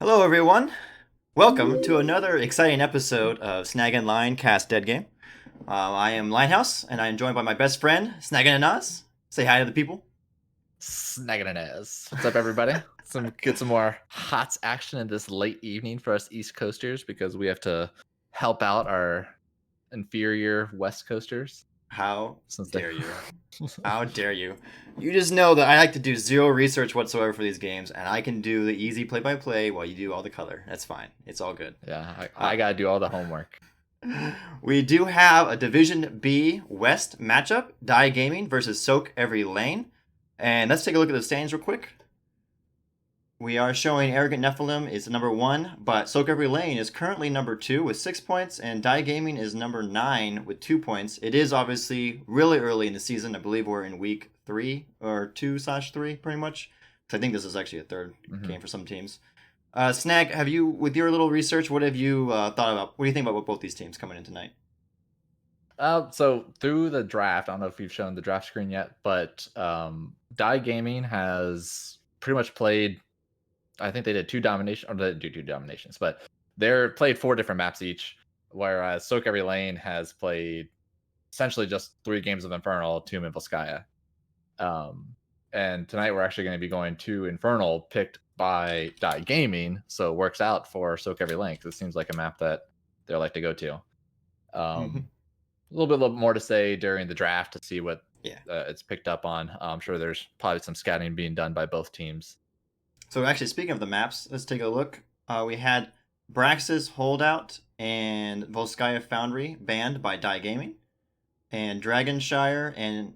Hello, everyone. Welcome to another exciting episode of Snag and Line Cast Dead Game. I am Linehouse, and I am joined by my best friend, Snag and Nas. Say hi to the people. Snagging an ass. What's up, everybody? Get some more HOTS action in this late evening for us East Coasters because we have to help out our inferior West Coasters. How dare you? How dare you? You just know that I like to do zero research whatsoever for these games, and I can do the easy play-by-play while you do all the color. That's fine. It's all good. Yeah, I gotta do all the homework. We do have a Division B West matchup, Die Gaming versus sOaK Every Lane. And let's take a look at the standings real quick. We are showing Arrogant Nephilim is number 1, but sOaK Every Lane is currently number 2 with 6 points, and Die Gaming is number 9 with 2 points. It is obviously really early in the season. I believe we're in week 3 or 2/3, pretty much. I think this is actually a third game for some teams. Snag, have you, with your little research, what have you thought about? What do you think about both these teams coming in tonight? So through the draft, I don't know if you've shown the draft screen yet, but Die Gaming has pretty much played. I think they did 2 dominations, or they didn't do 2 dominations, but they're played 4 different maps each, whereas sOaK Every Lane has played essentially just 3 games of Infernal, 2 Mimplskaya. And tonight we're actually going to be going to Infernal, picked by Die Gaming, so it works out for sOaK Every Lane, because it seems like a map that they like to go to. A little bit more to say during the draft to see what it's picked up on. I'm sure there's probably some scouting being done by both teams. So actually, speaking of the maps, let's take a look. We had Braxis Holdout and Volskaya Foundry banned by Die Gaming, and Dragonshire and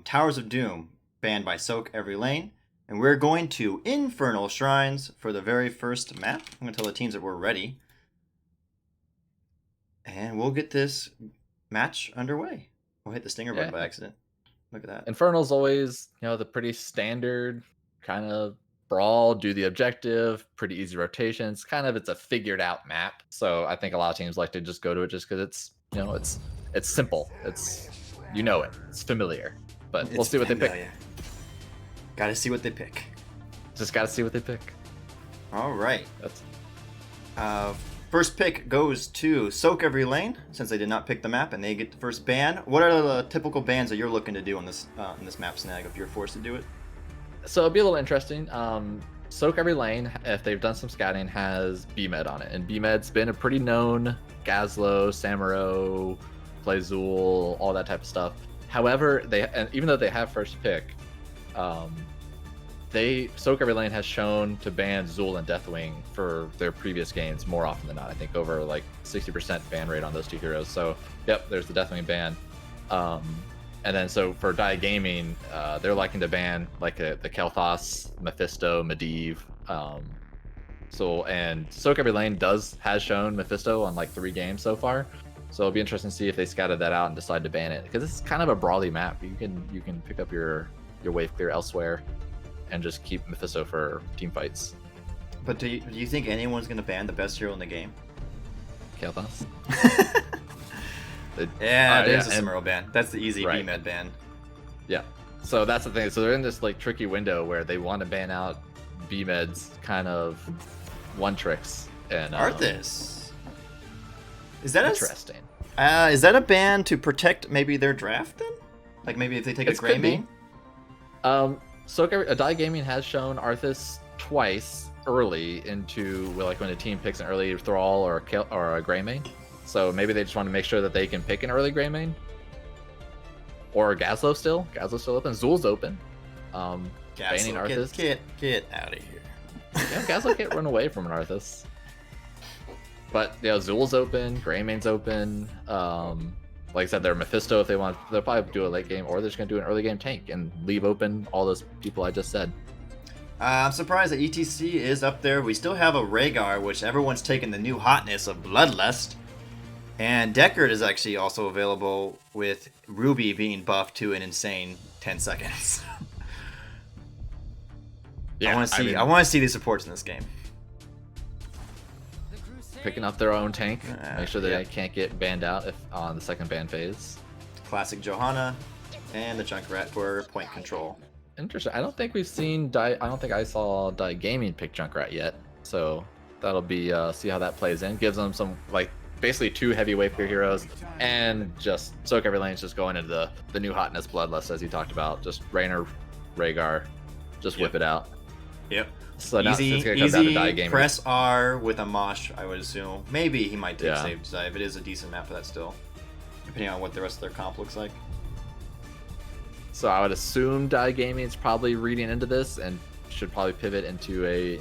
Towers of Doom banned by sOaK Every Lane. And we're going to Infernal Shrines for the very first map. I'm going to tell the teams that we're ready. And we'll get this match underway. We'll hit the stinger button by accident. Look at that. Infernal's always, the pretty standard kind of brawl, do the objective, pretty easy rotations. It's a figured out map. So I think a lot of teams like to just go to it just because it's, it's simple. It's, it's familiar. But we'll see what they pick. Gotta see what they pick. Just gotta see what they pick. All right. First pick goes to sOaK Every Lane, since they did not pick the map, and they get the first ban. What are the typical bans that you're looking to do on this map, Snag, if you're forced to do it? So it'll be a little interesting. sOaK Every Lane, if they've done some scouting, has B Med on it, and B Med's been a pretty known Gazlo, Samuro, Play Zool, all that type of stuff. However, even though they have first pick, sOaK Every Lane has shown to ban Zool and Deathwing for their previous games more often than not. I think over like 60% ban rate on those 2 heroes. So yep, there's the Deathwing ban. And then so for Die Gaming, they're liking to ban like the Kel'Thas, Mephisto, Medivh. And sOaK Every Lane has shown Mephisto on like 3 games so far. So it'll be interesting to see if they scouted that out and decide to ban it, because it's kind of a brawly map. You can pick up your wave clear elsewhere and just keep Mephisto for team fights. But do you think anyone's going to ban the best hero in the game? Kel'Thas? There's a Samuro ban. That's the easy B Med ban. Yeah. So that's the thing. So they're in this like tricky window where they want to ban out B Med's kind of one tricks. And Arthas. Is that interesting? Is that a ban to protect maybe their draft then? Like maybe if they take a gray main? sOaK Die Gaming has shown Arthas twice early into when a team picks an early Thrall or a gray main. So maybe they just want to make sure that they can pick an early gray main. Or Gazlo still. Gazlo's still open. Zool's open. Banning Arthas. Get out of here. Yeah, Gazlo can't run away from an Arthas. But Zool's open, gray main's open. Like I said, they're Mephisto if they want. They'll probably do a late game, or they're just gonna do an early game tank and leave open all those people I just said. I'm surprised that ETC is up there. We still have a Rhaegar, which everyone's taken the new hotness of Bloodlust. And Deckard is actually also available, with Ruby being buffed to an insane 10 seconds. I want to see these supports in this game. Picking up their own tank, make sure they can't get banned out on the second ban phase. Classic Johanna and the Junkrat for point control. Interesting. I don't think we've seen I don't think I saw Die Gaming pick Junkrat yet. So that'll be see how that plays in. Gives them some like basically 2 heavy wave clear heroes, and just sOaK every lane is just going into the new hotness bloodlust as you talked about. Just Raynor, Rhaegar, just whip it out. Yep. So now it's gonna come down to die Easy game. press R with a Mosh, I would assume. Maybe he might take Yeah. save dive. It is a decent map for that still, depending on what the rest of their comp looks like. So I would assume Die Gaming is probably reading into this and should probably pivot into a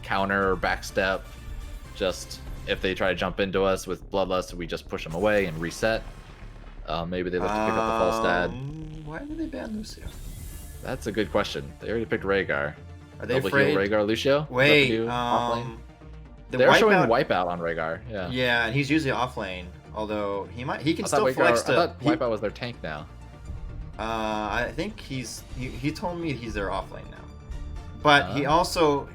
counter or backstep. Just if they try to jump into us with Bloodlust, we just push them away and reset. Maybe they look to pick up the false dad. Why did they ban Lucio? That's a good question. They already picked Rhaegar. Are they Double afraid? heal Rhaegar Lucio? Wait, they're showing Wipeout on Rhaegar. Yeah. Yeah, and he's usually off lane. Although he can I still thought flex to. I thought Wipeout was their tank now. I think he told me he's their off lane now. But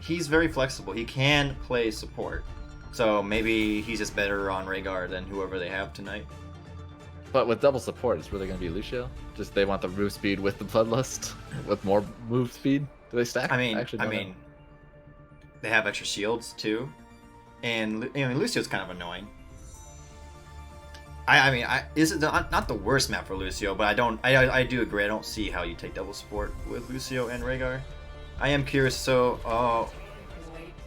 he's very flexible. He can play support. So maybe he's just better on Rhaegar than whoever they have tonight. But with double support, it's really going to be Lucio. Just they want the move speed with the Bloodlust, with more move speed. Do they stack? I mean, know. they have extra shields too, and Lucio's kind of annoying. This is not the worst map for Lucio, but I do agree. I don't see how you take double support with Lucio and Rhaegar. I am curious. So,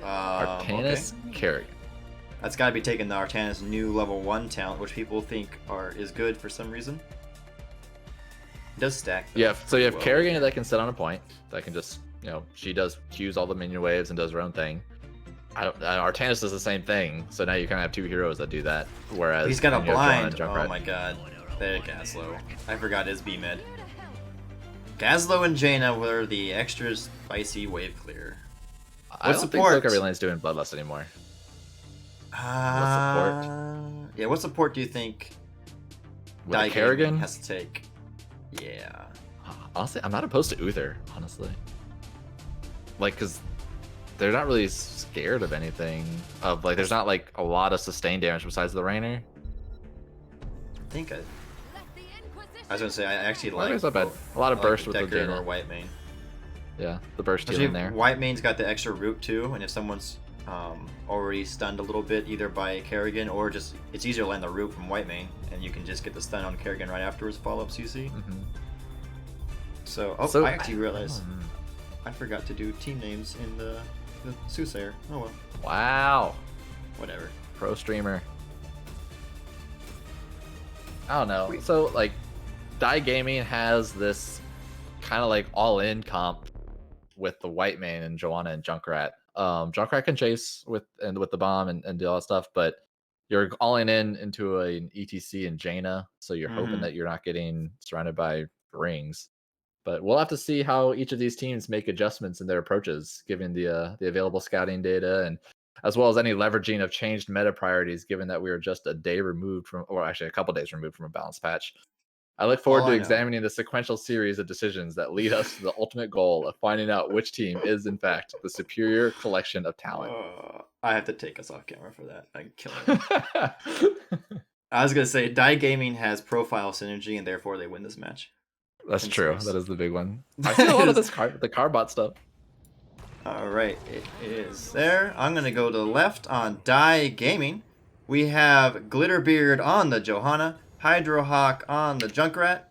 Artanis Kerrigan. That's got to be taking the Artanis new level 1 talent, which people think is good for some reason. It does stack. Yeah, so you have Kerrigan that can sit on a point. That can just, she does cues all the minion waves and does her own thing. Artanis does the same thing, so now you kind of have 2 heroes that do that. Whereas he's got a blind. Oh my god. There, Gazlo. I forgot his B mid. Gazlo and Jaina were the extra spicy wave clear. I don't think sOaK every lane's doing Bloodlust anymore. What support? Yeah, what support do you think with Kerrigan has to take? Yeah. Honestly, I'm not opposed to Uther, honestly. Like, because they're not really scared of anything. There's not, like, a lot of sustained damage besides the Raynor. I think I was going to say, I actually like... It's not bad. A lot of burst with the Decker or White Main. Yeah, the burst heal in there. White Main's got the extra root, too, and if someone's already stunned a little bit, either by Kerrigan or just... It's easier to land the root from White Main, and you can just get the stun on Kerrigan right afterwards, follow-up CC. So, I actually realized I forgot to do team names in the Soothsayer. Oh well. Wow. Whatever. Pro streamer. I don't know. So, like, Die Gaming has this kind of like all-in comp with the White Main and Joanna and Junkrat. Junkrat can chase with the bomb and do all that stuff, but you're all-in into an ETC and Jaina, so you're hoping that you're not getting surrounded by rings. But we'll have to see how each of these teams make adjustments in their approaches, given the available scouting data, and as well as any leveraging of changed meta priorities, given that we are just a day removed from, or actually a couple days removed from a balance patch. I look forward to examining the sequential series of decisions that lead us to the ultimate goal of finding out which team is, in fact, the superior collection of talent. I have to take us off camera for that. I'm killing it. I was going to say, Die Gaming has profile synergy, and therefore they win this match. That's true. That is the big one. I see a lot of this the Carbot stuff. Alright, it is there. I'm going to go to the left on Die Gaming. We have Glitterbeard on the Johanna, Hydrohawk on the Junkrat,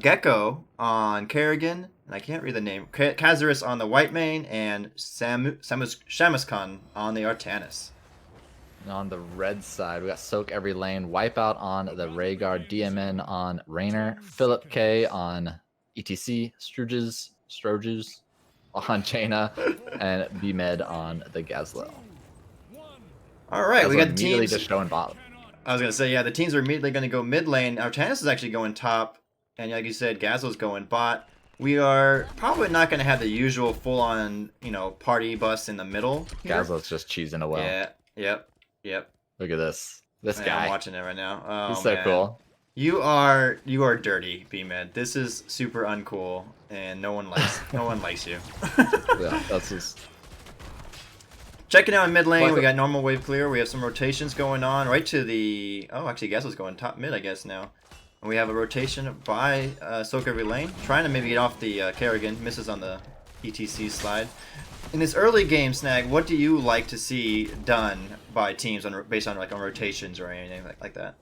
Gecko on Kerrigan, and I can't read the name, Kazaris on the White Main, and Shamuskan on the Artanis. And on the red side, we got sOaK every lane, Wipeout on the Rhaegar, DMN on Raynor, Philip K on ETC, Stroges on Jaina, and B-Med on the Gazlo. Alright, we got the teams just showing bottom. I was going to say, yeah, the teams are immediately going to go mid lane. Artanis is actually going top, and like you said, Gazlo's going bot. We are probably not going to have the usual full-on, party bus in the middle here. Gazlo's just cheesing away. Yeah, yep. Look at this guy. I'm watching it right now. Oh, he's so cool. You are dirty, B-Med. This is super uncool, and no one likes you. Yeah, that's just... Checking out in mid lane, we got normal wave clear. We have some rotations going on right to the... Oh, actually, Gazlo's going top mid, I guess, now. And we have a rotation by sOaK every lane. Trying to maybe get off the Kerrigan. Misses on the ETC slide. In this early game, Snag, what do you like to see done by teams based on like on rotations or anything like that?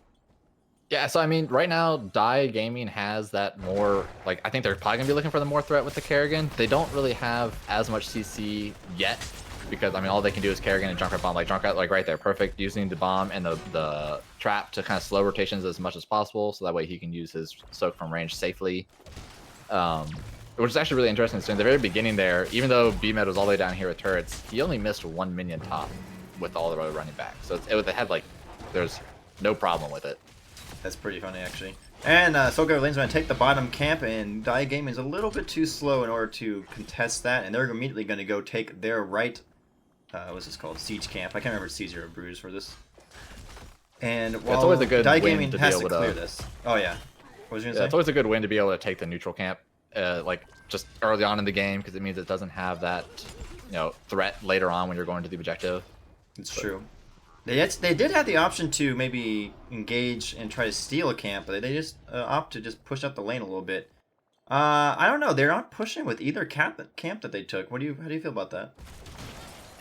Yeah, so I mean, right now, Die Gaming has that more, like, I think they're probably going to be looking for the more threat with the Kerrigan. They don't really have as much CC yet, because, I mean, all they can do is Kerrigan and Junkrat bomb. Like, Junkrat, like, right there, perfect, using the bomb and the trap to kind of slow rotations as much as possible, so that way he can use his sOaK from range safely. Which is actually really interesting. So in the very beginning there, even though B-Med was all the way down here with turrets, he only missed one minion top with all the other running back. So it had, like, there's no problem with it. That's pretty funny, actually. And sOaK Every Lane's going to take the bottom camp, and Die Gaming is a little bit too slow in order to contest that, and they're immediately going to go take their right, what's this called, siege camp. I can't remember Siege or Bruise for this. And while it's always a good Die win Gaming to has be to able clear to, this. Oh, yeah. What was you going to say? It's always a good win to be able to take the neutral camp, like, just early on in the game, because it means it doesn't have that, threat later on when you're going to the objective. It's true. They did have the option to maybe engage and try to steal a camp, but they just opt to just push up the lane a little bit. I don't know. They're not pushing with either camp that they took. How do you feel about that?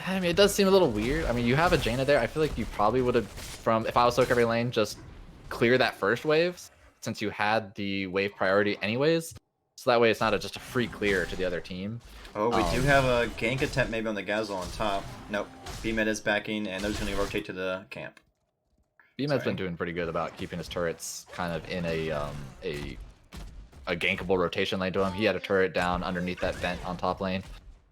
I mean, it does seem a little weird. I mean, you have a Jaina there. I feel like you probably would have, if I was sOaK Every Lane, just clear that first wave, since you had the wave priority anyways. So that way it's not just a free clear to the other team. Oh, we do have a gank attempt maybe on the Gazelle on top. Nope. B-Med is backing, and they're just going to rotate to the camp. B-Med's been doing pretty good about keeping his turrets kind of in a gankable rotation lane to him. He had a turret down underneath that vent on top lane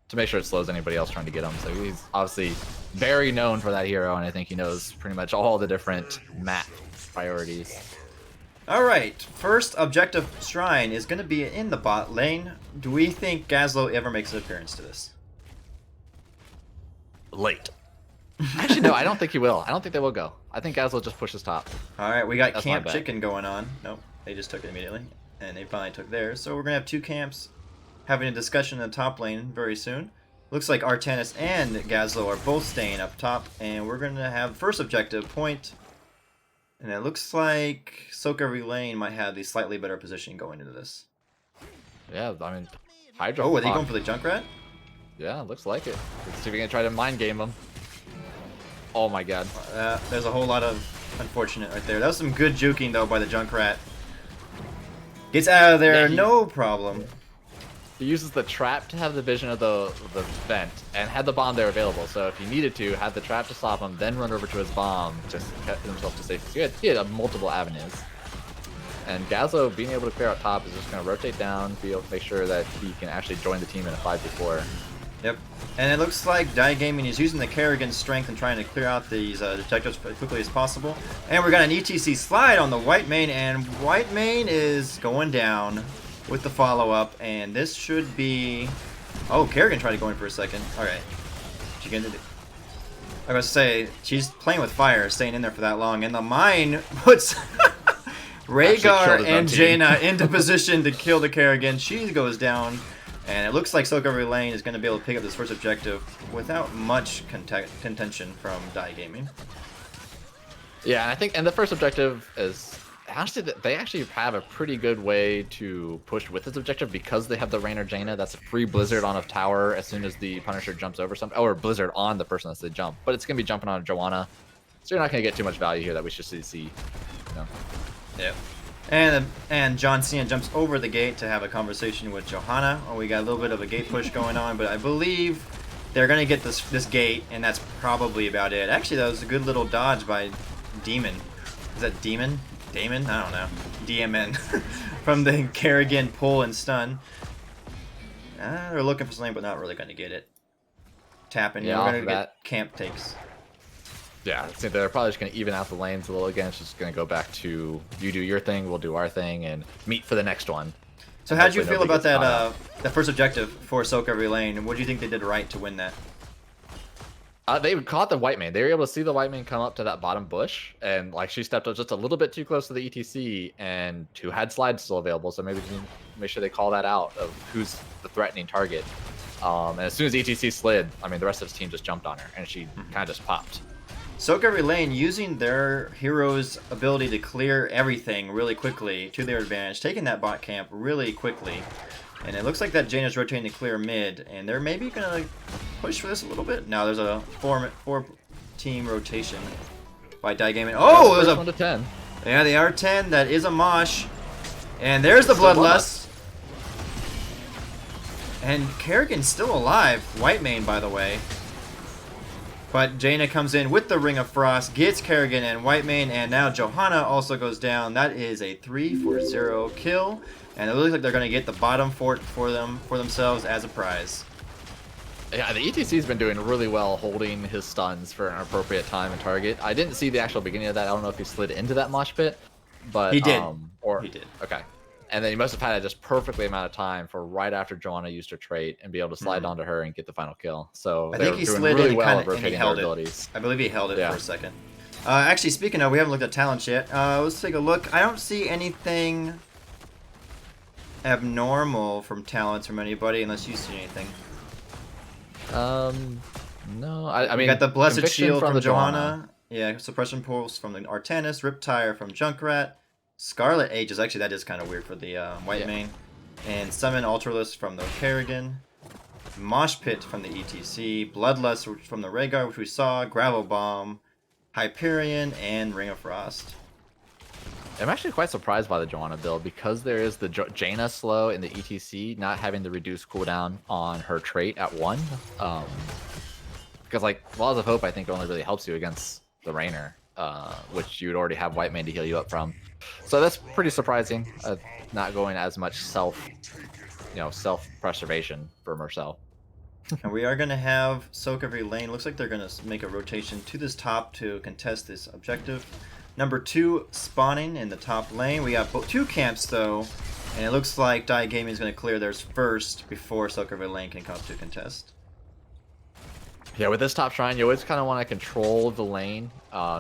to make sure it slows anybody else trying to get him. So he's obviously very known for that hero, and I think he knows pretty much all the different map priorities. Alright, first objective shrine is going to be in the bot lane. Do we think Gazlo ever makes an appearance to this? Late. Actually, no, I don't think he will. I don't think they will go. I think Gazlo just pushes top. Alright, we got Camp Chicken going on. Nope, they just took it immediately. And they finally took theirs. So we're going to have two camps having a discussion in the top lane very soon. Looks like Artanis and Gazlo are both staying up top. And we're going to have first objective point. And it looks like sOaK Every Lane might have the slightly better position going into this. Yeah, I mean, Hydra. Oh, are they going for the Junkrat? Yeah, looks like it. Let's see if we can try to mind game them. Oh my god. There's a whole lot of unfortunate right there. That was some good juking, though, by the Junkrat. Gets out of there, yeah, no problem. He uses the trap to have the vision of the vent, and had the bomb there available. So if he needed to, had the trap to stop him, then run over to his bomb, just get himself to safety. He had multiple avenues. And Gazlo being able to clear out top is just going to rotate down, be able to make sure that he can actually join the team in a 5v4. Yep. And it looks like Die Gaming is using the Kerrigan's strength and trying to clear out these detectives as quickly as possible. And we got an ETC slide on the white main, and white main is going down with the follow-up, and this should be... Oh, Kerrigan tried to go in for a second. Alright. She gonna do... I was gonna say, she's playing with fire, staying in there for that long, and the mine puts Rhaegar and Jaina into position to kill the Kerrigan. She goes down, and it looks like sOaK Every Lane is going to be able to pick up this first objective without much contention from Die Gaming. Yeah, I think, and the first objective is... Honestly, they actually have a pretty good way to push with this objective because they have the Rainer Jaina. That's a free Blizzard on a tower as soon as the Punisher jumps over something. Or Blizzard on the person as they jump. But it's going to be jumping on Joanna. So you're not going to get too much value here that we should see. Yep. And John Cena jumps over the gate to have a conversation with Johanna. Oh, we got a little bit of a gate push going on, but I believe they're going to get this gate, and that's probably about it. Actually, that was a good little dodge by Demon. Is that Demon? Damon? I don't know. DMN. From the Kerrigan pull and stun. They're looking for something, but not really going to get it. Tapping. Yeah, we're going to get camp takes. Yeah, I think they're probably just going to even out the lanes a little again. It's just going to go back to you do your thing, we'll do our thing, and meet for the next one. So how did you feel about that that first objective for sOaK Every Lane, and what do you think they did right to win that? They caught the white main. They were able to see the white main come up to that bottom bush, and like she stepped up just a little bit too close to the ETC, and who had slides still available, so maybe make sure they call that out of who's the threatening target. And as soon as ETC slid, I mean, the rest of his team just jumped on her, and she kind of just popped. sOaK Every Lane using their hero's ability to clear everything really quickly to their advantage, taking that bot camp really quickly. And it looks like that Jaina's rotating to clear mid, and they're maybe gonna like, push for this a little bit. Now there's a four-team rotation by Die Gaming. Oh, there's a 1 to 10. Yeah, the R10. That is a mosh, and there's the Bloodlust. And Kerrigan's still alive. White main, by the way. But Jaina comes in with the Ring of Frost, gets Kerrigan and White main, and now Johanna also goes down. That is a 3-for-0 kill. And it looks like they're going to get the bottom fort for themselves as a prize. Yeah, the ETC's been doing really well holding his stuns for an appropriate time and target. I didn't see the actual beginning of that. I don't know if he slid into that mosh pit, but he did. Or he did. Okay. And then he must have had just perfectly amount of time for right after Johanna used her trait and be able to slide onto her and get the final kill. So I think he slid really in well and he held it. I believe he held it for a second. Actually, speaking of, we haven't looked at talents yet. Let's take a look. I don't see anything abnormal from talents from anybody, unless you see anything. No. I mean, got the Blessed Shield from the Johanna. Yeah, Suppression Pulse from the Artanis, Riptire from Junkrat. Scarlet H is actually, that is kind of weird for the White main. And Summon Ultralisk from the Kerrigan. Mosh Pit from the ETC. Bloodlust from the Rhaegar, which we saw. Gravel Bomb. Hyperion, and Ring of Frost. I'm actually quite surprised by the Johanna build because there is the Jaina slow in the ETC not having the reduced cooldown on her trait at 1. Because like Laws of Hope I think only really helps you against the Rainer, which you would already have White main to heal you up from. So that's pretty surprising, not going as much self-preservation for Marcel. And we are going to have sOaK every lane. Looks like they're going to make a rotation to this top to contest this objective. Number 2 spawning in the top lane. We got 2 camps though, and it looks like Die Gaming is going to clear theirs first before sOaK every lane can come to contest. Yeah, with this top shrine, you always kind of want to control the lane,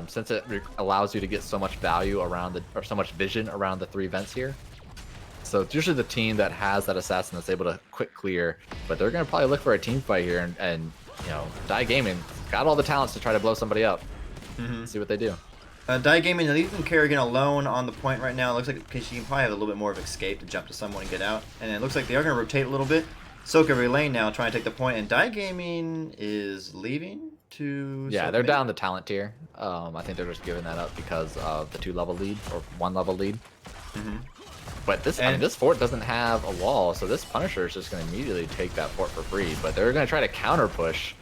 since it allows you to get so much value around or so much vision around the 3 vents here. So it's usually the team that has that assassin that's able to quick clear, but they're going to probably look for a team fight here, and Die Gaming got all the talents to try to blow somebody up. See what they do. Die Gaming leaving Kerrigan alone on the point right now. It looks like she can probably have a little bit more of escape to jump to someone and get out. And it looks like they are going to rotate a little bit. sOaK every lane now trying to take the point, and Die Gaming is leaving to... Yeah, they're down the talent tier. I think they're just giving that up because of the 2-level lead, or 1-level lead. But this, I mean, this fort doesn't have a wall, so this Punisher is just going to immediately take that fort for free. But they're going to try to counter push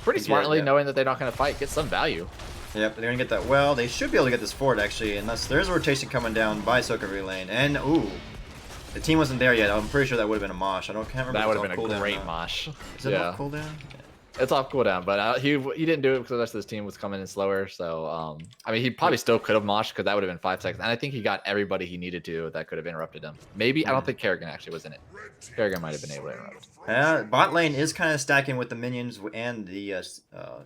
pretty smartly, knowing that they're not going to fight, get some value. Yep, they're going to get that well. They should be able to get this fort, actually, unless there's a rotation coming down by sOaK every lane. And, ooh, the team wasn't there yet. I'm pretty sure that would have been a mosh. Can't remember. That would have been a great mosh. Is it off cooldown? It's off cooldown, but he didn't do it because the rest of his team was coming in slower. So, I mean, he probably still could have moshed because that would have been 5 seconds. And I think he got everybody he needed to that could have interrupted him. Maybe, I don't think Kerrigan actually was in it. Kerrigan might have been able to interrupt. Bot lane is kind of stacking with the minions and the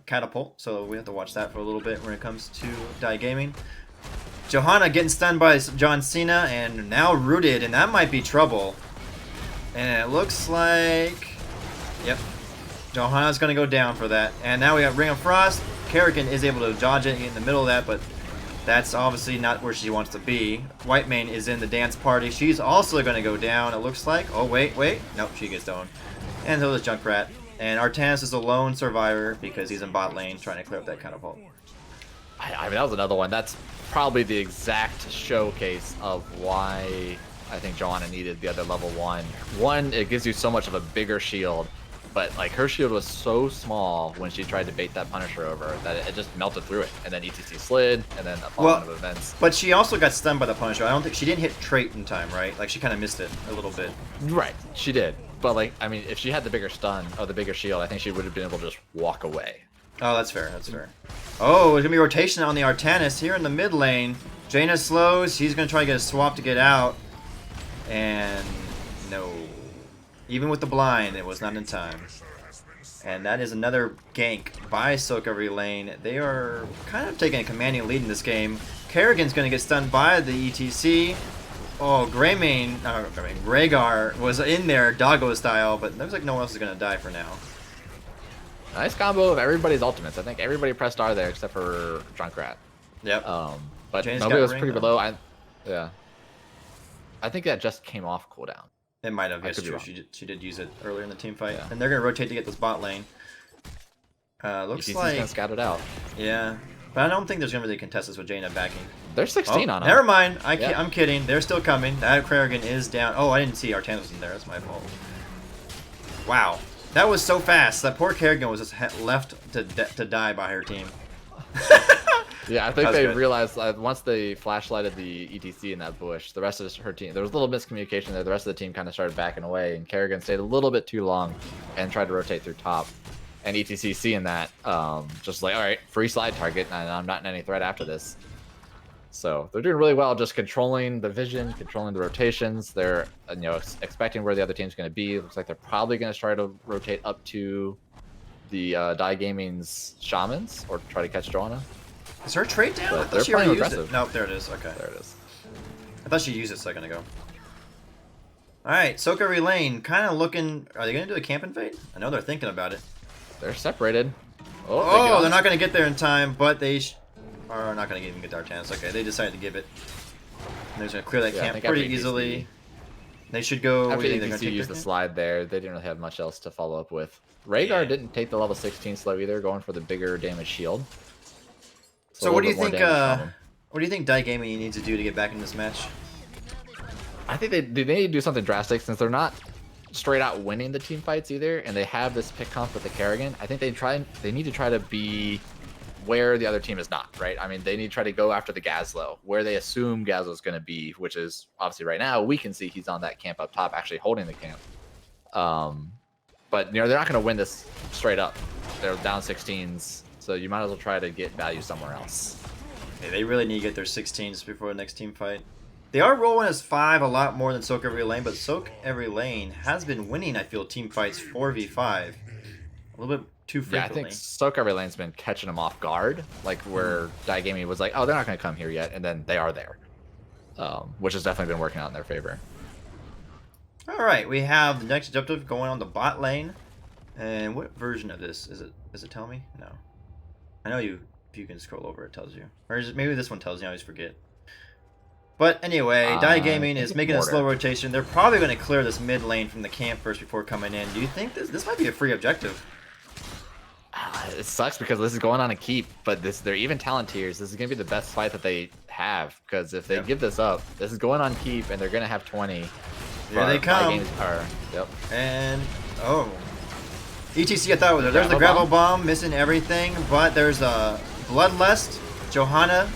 catapult, so we have to watch that for a little bit when it comes to Die Gaming. Johanna getting stunned by John Cena and now rooted, and that might be trouble. And it looks like... Yep. Johanna's going to go down for that. And now we have Ring of Frost. Kerrigan is able to dodge it in the middle of that, but that's obviously not where she wants to be. White main is in the dance party. She's also going to go down, it looks like. Oh, wait. Nope, she gets down. And so does Junkrat. And Artanis is a lone survivor because he's in bot lane trying to clear up that catapult. I mean, that was another one. That's probably the exact showcase of why I think Johanna needed the other level 1. One, it gives you so much of a bigger shield. But like her shield was so small when she tried to bait that Punisher over that it just melted through it, and then ETC slid, and then a follow-on of events. But she also got stunned by the Punisher. I don't think she didn't hit trait in time, right? Like she kind of missed it a little bit. Right, she did. But like, I mean, if she had the bigger stun or the bigger shield, I think she would have been able to just walk away. Oh, that's fair. That's fair. Oh, there's gonna be rotation on the Artanis here in the mid lane. Jaina slows. He's gonna try to get a swap to get out, and no. Even with the blind, it was not in time. And that is another gank by sOaK every lane. They are kind of taking a commanding lead in this game. Kerrigan's going to get stunned by the ETC. Oh, Rhaegar was in there, doggo style, but it looks like no one else is going to die for now. Nice combo of everybody's ultimates. I think everybody pressed R there except for Junkrat. Yep. But nobody was pretty below. I think that just came off cooldown. It might have. I Yes, could be true. wrong. She did use it earlier in the team fight, Yeah. and they're gonna rotate to get this bot lane. Looks ETC's like gonna scout it out. yeah, but I don't think there's gonna really contest this with Jaina backing. There's 16 Oh, on him. never mind. Yeah. I'm kidding. They're still coming. That Kerrigan is down. Oh, I didn't see Artanis was in there. That's my fault. Wow, that was so fast. That poor Kerrigan was just left to die by her team. Yeah, I think That's they good. realized once they flashlighted the ETC in that bush, the rest of her team, there was a little miscommunication there. The rest of the team kind of started backing away, and Kerrigan stayed a little bit too long and tried to rotate through top. And ETC seeing that, just like, all right, free slide target, and I'm not in any threat after this. So they're doing really well, just controlling the vision, controlling the rotations. They're expecting where the other team's going to be. It looks like they're probably going to try to rotate up to the Die Gaming's shamans or try to catch Joanna. Is her trade down? But I thought they're she already playing used aggressive. it. Nope, there it is. Okay. There it is. I thought she used it a second ago. Alright, sOaK every lane. Kind of looking... Are they going to do a camp invade? I know they're thinking about it. They're separated. Oh, they're not going to get there in time, but they are not going to even get to Artanis. Okay, they decided to give it. And they're just going to clear that Yeah, I camp think pretty after easily. They should go... After they're gonna ETC take used their the camp? slide there, they didn't really have much else to follow up with. Rhaegar didn't take the level 16 slow either, going for the bigger damage shield. So what do you think? What do you think Die Gaming needs to do to get back in this match? I think they need to do something drastic since they're not straight out winning the team fights either, and they have this pick comp with the Kerrigan. I think they need to try to be where the other team is not, right? I mean, they need to try to go after the Gazlo, where they assume Gazlo's going to be, which is obviously right now we can see he's on that camp up top, actually holding the camp. But they're not going to win this straight up. They're down 16s, so you might as well try to get value somewhere else. Yeah, they really need to get their 16s before the next team fight. They are rolling as 5 a lot more than sOaK every lane, but sOaK every lane has been winning, I feel, team fights 4v5. A little bit too frequently. Yeah, I think sOaK every lane's been catching them off guard, like where Die Gaming was like, oh, they're not going to come here yet, and then they are there, which has definitely been working out in their favor. Alright, we have the next objective going on the bot lane. And what version of this? Does it tell me? No. I know if you can scroll over it tells you. Or is it, maybe this one tells you, I always forget. But anyway, Die Gaming is making a slow rotation. They're probably going to clear this mid lane from the camp first before coming in. Do you think this might be a free objective? It sucks because this is going on a keep, but they're even talent tiers. This is going to be the best fight that they have, because if they give this up, this is going on keep, and they're going to have 20. Here they come. Yep. And, oh. ETC, I thought was there. There's the gravel bomb, missing everything, but there's a Bloodlust, Johanna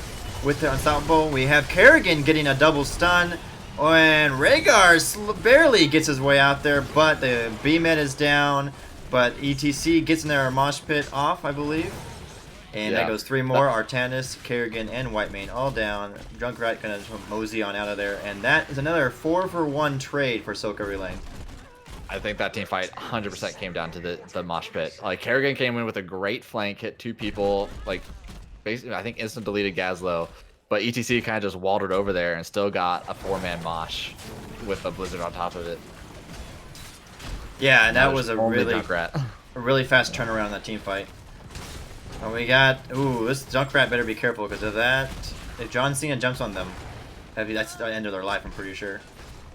with the Unstoppable. We have Kerrigan getting a double stun, and Rhaegar barely gets his way out there, but the B-Med is down, but ETC gets in their mosh pit off, I believe. And that goes 3 more. Artanis, Kerrigan, and Whitemane all down. Junkrat gonna mosey on out of there, and that is another 4-for-1 trade for sOaK every lane. I think that team fight 100% came down to the mosh pit. Like, Kerrigan came in with a great flank, hit 2 people, like, basically, I think instant deleted Gazlo, but ETC kind of just walled it over there and still got a 4-man mosh with a blizzard on top of it. Yeah, and that was a Junkrat. really fast turnaround in that team fight. And we got, ooh, this Junkrat better be careful, because of that, if John Cena jumps on them, that's the end of their life, I'm pretty sure.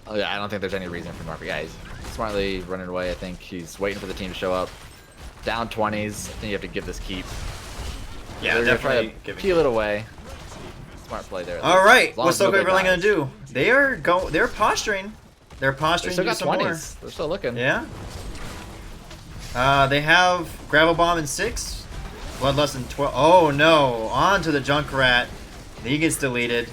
Oh yeah, I don't think there's any reason for Mark. Yeah, he's smartly running away. I think he's waiting for the team to show up. Down 20s. I think you have to give this keep. Yeah, they're definitely try to peel it away. Smart play there. All right, what's sOaK every lane gonna do? They're posturing. They're posturing to do some more. They're still looking. Yeah. They have Gravel Bomb in 6, Bloodlust in 12. Oh no, on to the Junkrat. He gets deleted.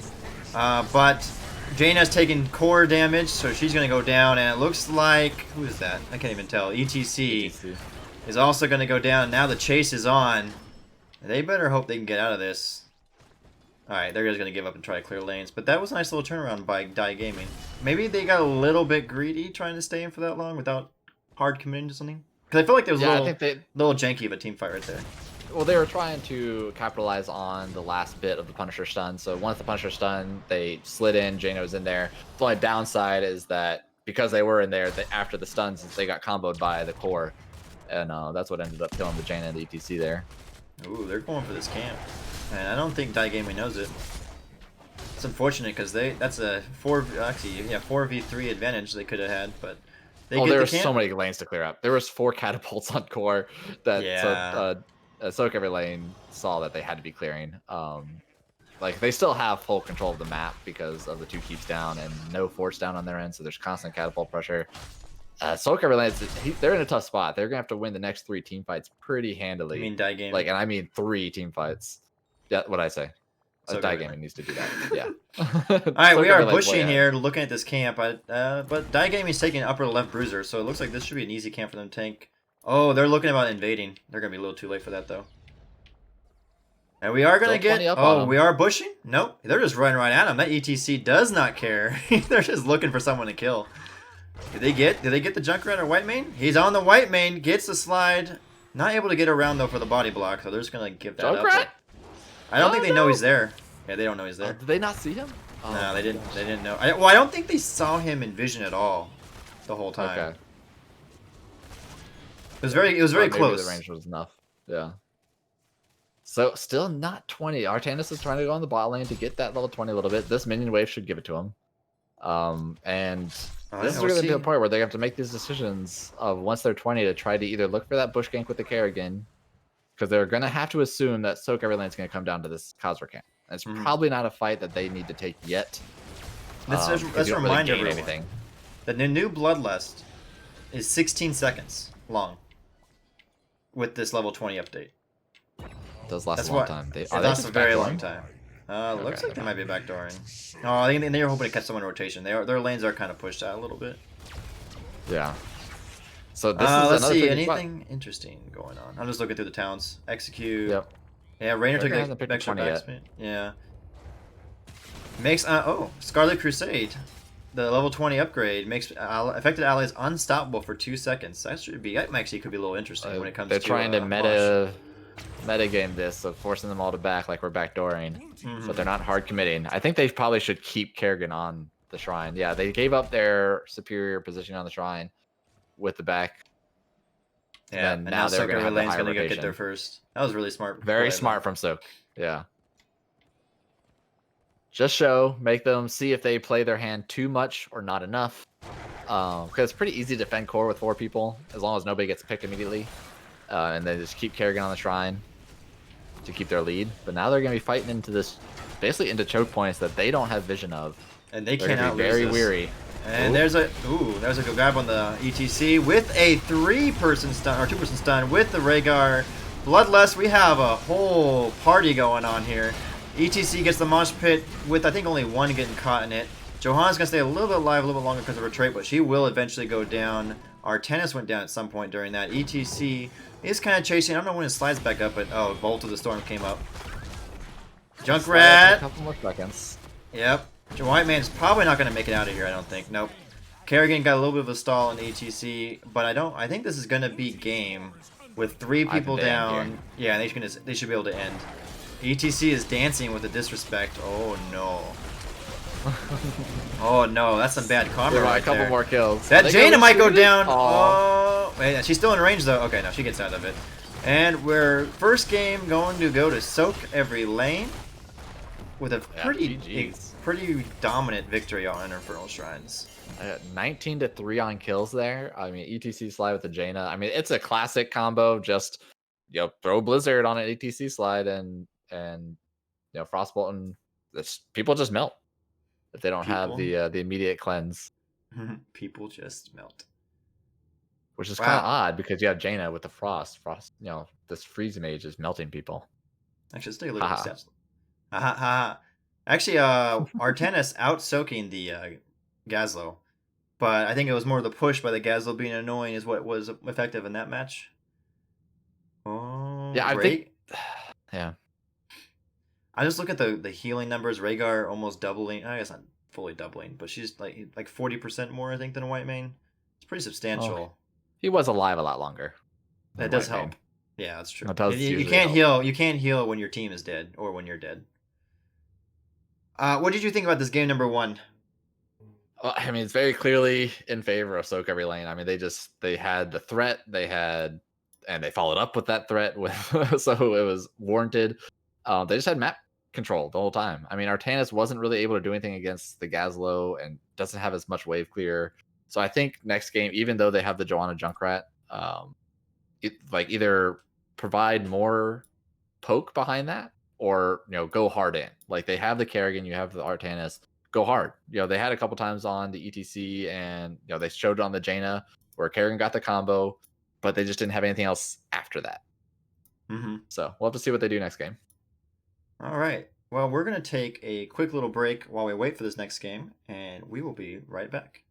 But Jaina's taking core damage, so she's going to go down, and it looks like... Who is that? I can't even tell. ETC is also going to go down. Now the chase is on. They better hope they can get out of this. Alright, they're just going to give up and try to clear lanes. But that was a nice little turnaround by Die Gaming. Maybe they got a little bit greedy trying to stay in for that long without hard committing to something. Because I feel like there was a little janky of a team fight right there. Well, they were trying to capitalize on the last bit of the Punisher stun. So once the Punisher stun, they slid in. Jaina was in there. The only downside is that because they were in there, after the stuns, they got comboed by the core. And that's what ended up killing the Jaina and the ETC there. Ooh, they're going for this camp. And I don't think Die Gaming knows it. It's unfortunate because that's a 4v3 advantage they could have had, but they There the were so many lanes to clear up. There was 4 catapults on core that Yeah. sOaK every lane saw that they had to be clearing. Like they still have full control of the map because of the 2 keeps down and no force down on their end, so there's constant catapult pressure. sOaK every lane, they're in a tough spot. They're gonna have to win the next 3 team fights pretty handily. I mean, die game. Like, and I mean 3 team fights. Yeah, what I say. Die Gaming needs to do that. Yeah. All right, we are pushing here, looking at this camp. But Die Gaming's taking upper left bruiser, so it looks like this should be an easy camp for them to tank. Oh, they're looking about invading. They're gonna be a little too late for that though. And we are gonna get. Oh, we are pushing. Nope, they're just running right at him. That ETC does not care. They're just looking for someone to kill. Did they get the Junkrat or white main? He's on the white main. Gets the slide. Not able to get around though for the body block, so they're just gonna give that Junkrat? up. I don't think they know he's there. Yeah, they don't know he's there. Did they not see him? Oh, no, they didn't. They didn't know. I don't think they saw him in vision at all, the whole time. Okay. It was very close. The range was enough. Yeah. So still not 20. Artanis is trying to go on the bot lane to get that level 20 a little bit. This minion wave should give it to him. And this is going to be the part where they have to make these decisions of once they're 20 to try to either look for that bush gank with the Kerrigan, because they're going to have to assume that sOaK every lane is going to come down to this Khazra camp. And it's probably not a fight that they need to take yet. Let's remind everyone that the new Bloodlust is 16 seconds long with this level 20 update. It does last a long time. It lasts a very long time. Looks like they might be backdooring. Oh, I think they're hoping to catch someone in rotation. Their lanes are kind of pushed out a little bit. Yeah. So this is let's see anything interesting going on. I'm just looking through the towns. Execute. Yep. Yeah, Rainer took the extra backspin. Yeah. Makes Scarlet Crusade, the level 20 upgrade makes affected allies unstoppable for 2 seconds. That actually could be a little interesting when it comes to. They're trying to meta game this, so forcing them all to back like we're backdooring, but they're not hard committing. I think they probably should keep Kerrigan on the shrine. Yeah, they gave up their superior position on the shrine with the back. Yeah, and now they're going to get there first. That was really smart. Very smart from sOaK. Yeah. Just make them see if they play their hand too much or not enough. Because it's pretty easy to defend core with 4 people as long as nobody gets picked immediately. And they just keep Kerrigan on the shrine to keep their lead. But now they're going to be fighting into this, basically into choke points that they don't have vision of. And they cannot be very weary. And there's a good grab on the ETC with a 3-person stun or 2-person stun with the Rhaegar. Bloodlust, we have a whole party going on here. ETC gets the mosh pit with I think only 1 getting caught in it. Johanna's gonna stay a little bit alive a little bit longer because of her trait, but she will eventually go down. Artanis went down at some point during that. ETC is kind of chasing. I don't know when it slides back up, but Bolt of the Storm came up. Junkrat. A couple more seconds. Yep. White Man's probably not going to make it out of here, I don't think. Nope. Kerrigan got a little bit of a stall in ETC, but I think this is going to be game with 3 people down. Yeah, they should be able to end. ETC is dancing with the disrespect. Oh no. Oh no, that's some bad karma right there. A couple more kills. That Jaina might go down. Oh, wait, she's still in range though. Okay, no, she gets out of it. And we're first game going to go to sOaK every lane with a pretty dominant victory on Infernal Shrines. 19-3 on kills there. I mean, ETC slide with the Jaina. I mean, it's a classic combo. Just throw Blizzard on an ETC slide and Frostbolt, and people just melt if they don't have the immediate cleanse. People just melt, which is kind of odd because you have Jaina with the frost. This freeze mage is melting people. Actually, let's take a look at the stats. Actually, Artanis out-soaking the Gazlo, but I think it was more the push by the Gazlo being annoying is what was effective in that match. Oh, yeah, I think. Yeah. I just look at the healing numbers. Rhaegar almost doubling. I guess not fully doubling, but she's like 40% more, I think, than a white main. It's pretty substantial. Oh, he was alive a lot longer. That does help. Yeah, that's true. That you can't heal. You can't heal when your team is dead or when you're dead. What did you think about this game number 1? I mean, it's very clearly in favor of sOaK every lane. I mean, they had the threat, and they followed up with that threat so it was warranted. They just had map control the whole time. I mean, Artanis wasn't really able to do anything against the Gazlo and doesn't have as much wave clear. So I think next game, even though they have the Joanna Junkrat, like either provide more poke behind that or go hard in. Like they have the Kerrigan, you have the Artanis, go hard. They had a couple times on the ETC and they showed it on the Jaina where Kerrigan got the combo, but they just didn't have anything else after that. So we'll have to see what they do next game. All right. Well, we're going to take a quick little break while we wait for this next game, and we will be right back.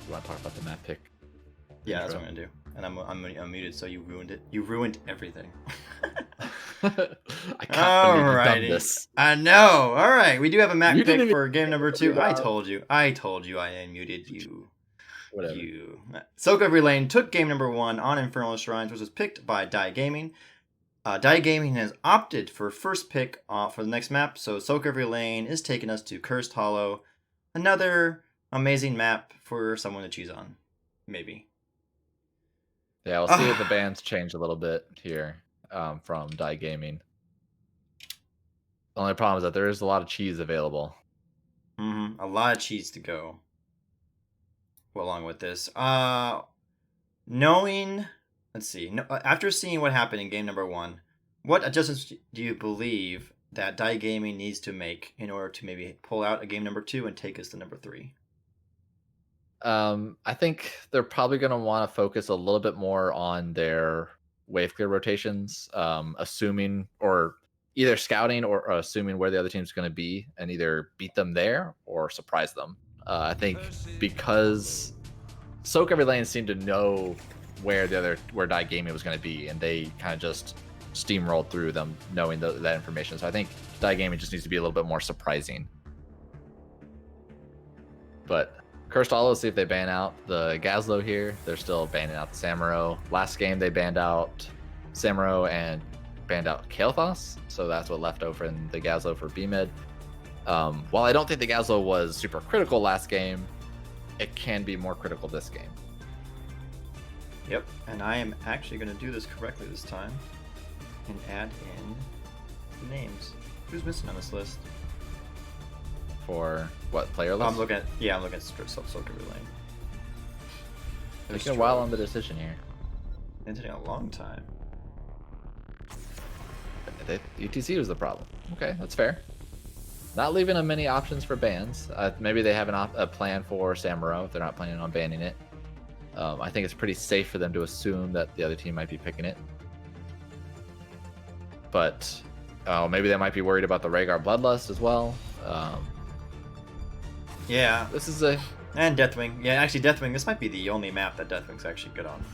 You want to talk about the map pick? Yeah, that's what I'm gonna do. And I'm muted, so you ruined it. You ruined everything. I can't believe you've done this. I know. All right, we do have a map pick even- for game number 2. I told you I unmuted you. Whatever. sOaK Every Lane took game number 1 on Infernal Shrines, which was picked by Die Gaming. Die Gaming has opted for first pick for the next map, so sOaK Every Lane is taking us to Cursed Hollow. Another amazing map for someone to choose on. Maybe. Yeah, we'll see if the bands change a little bit here from Die Gaming. The only problem is that there is a lot of cheese available. A lot of cheese to go along with this. Let's see. After seeing what happened in game number 1, what adjustments do you believe that Die Gaming needs to make in order to maybe pull out a game number 2 and take us to number 3? I think they're probably going to want to focus a little bit more on their wave clear rotations, assuming or either scouting or assuming where the other team's going to be and either beat them there or surprise them. I think because sOaK Every Lane seemed to know where Die Gaming was going to be, and they kind of just steamrolled through them knowing that information. So I think Die Gaming just needs to be a little bit more surprising. But Cursed Hollow, see if they ban out the Gazlo here. They're still banning out the Samuro. Last game they banned out Samuro and banned out Kael'thas, so that's what left over in the Gazlo for B mid. While I don't think the Gazlo was super critical last game, it can be more critical this game. Yep, and I am actually going to do this correctly this time. and add in the names. Who's missing on this list? For what player list? I'm looking at sOaK every lane. Taking a while on the decision here. It's taking a long time. UTC was the problem. Okay, that's fair. Not leaving them many options for bans. Maybe they have a plan for Samuro if they're not planning on banning it. I think it's pretty safe for them to assume that the other team might be picking it. But maybe they might be worried about the Rhaegar Bloodlust as well. Yeah. This is And Deathwing. Yeah, actually Deathwing, this might be the only map that Deathwing's actually good on.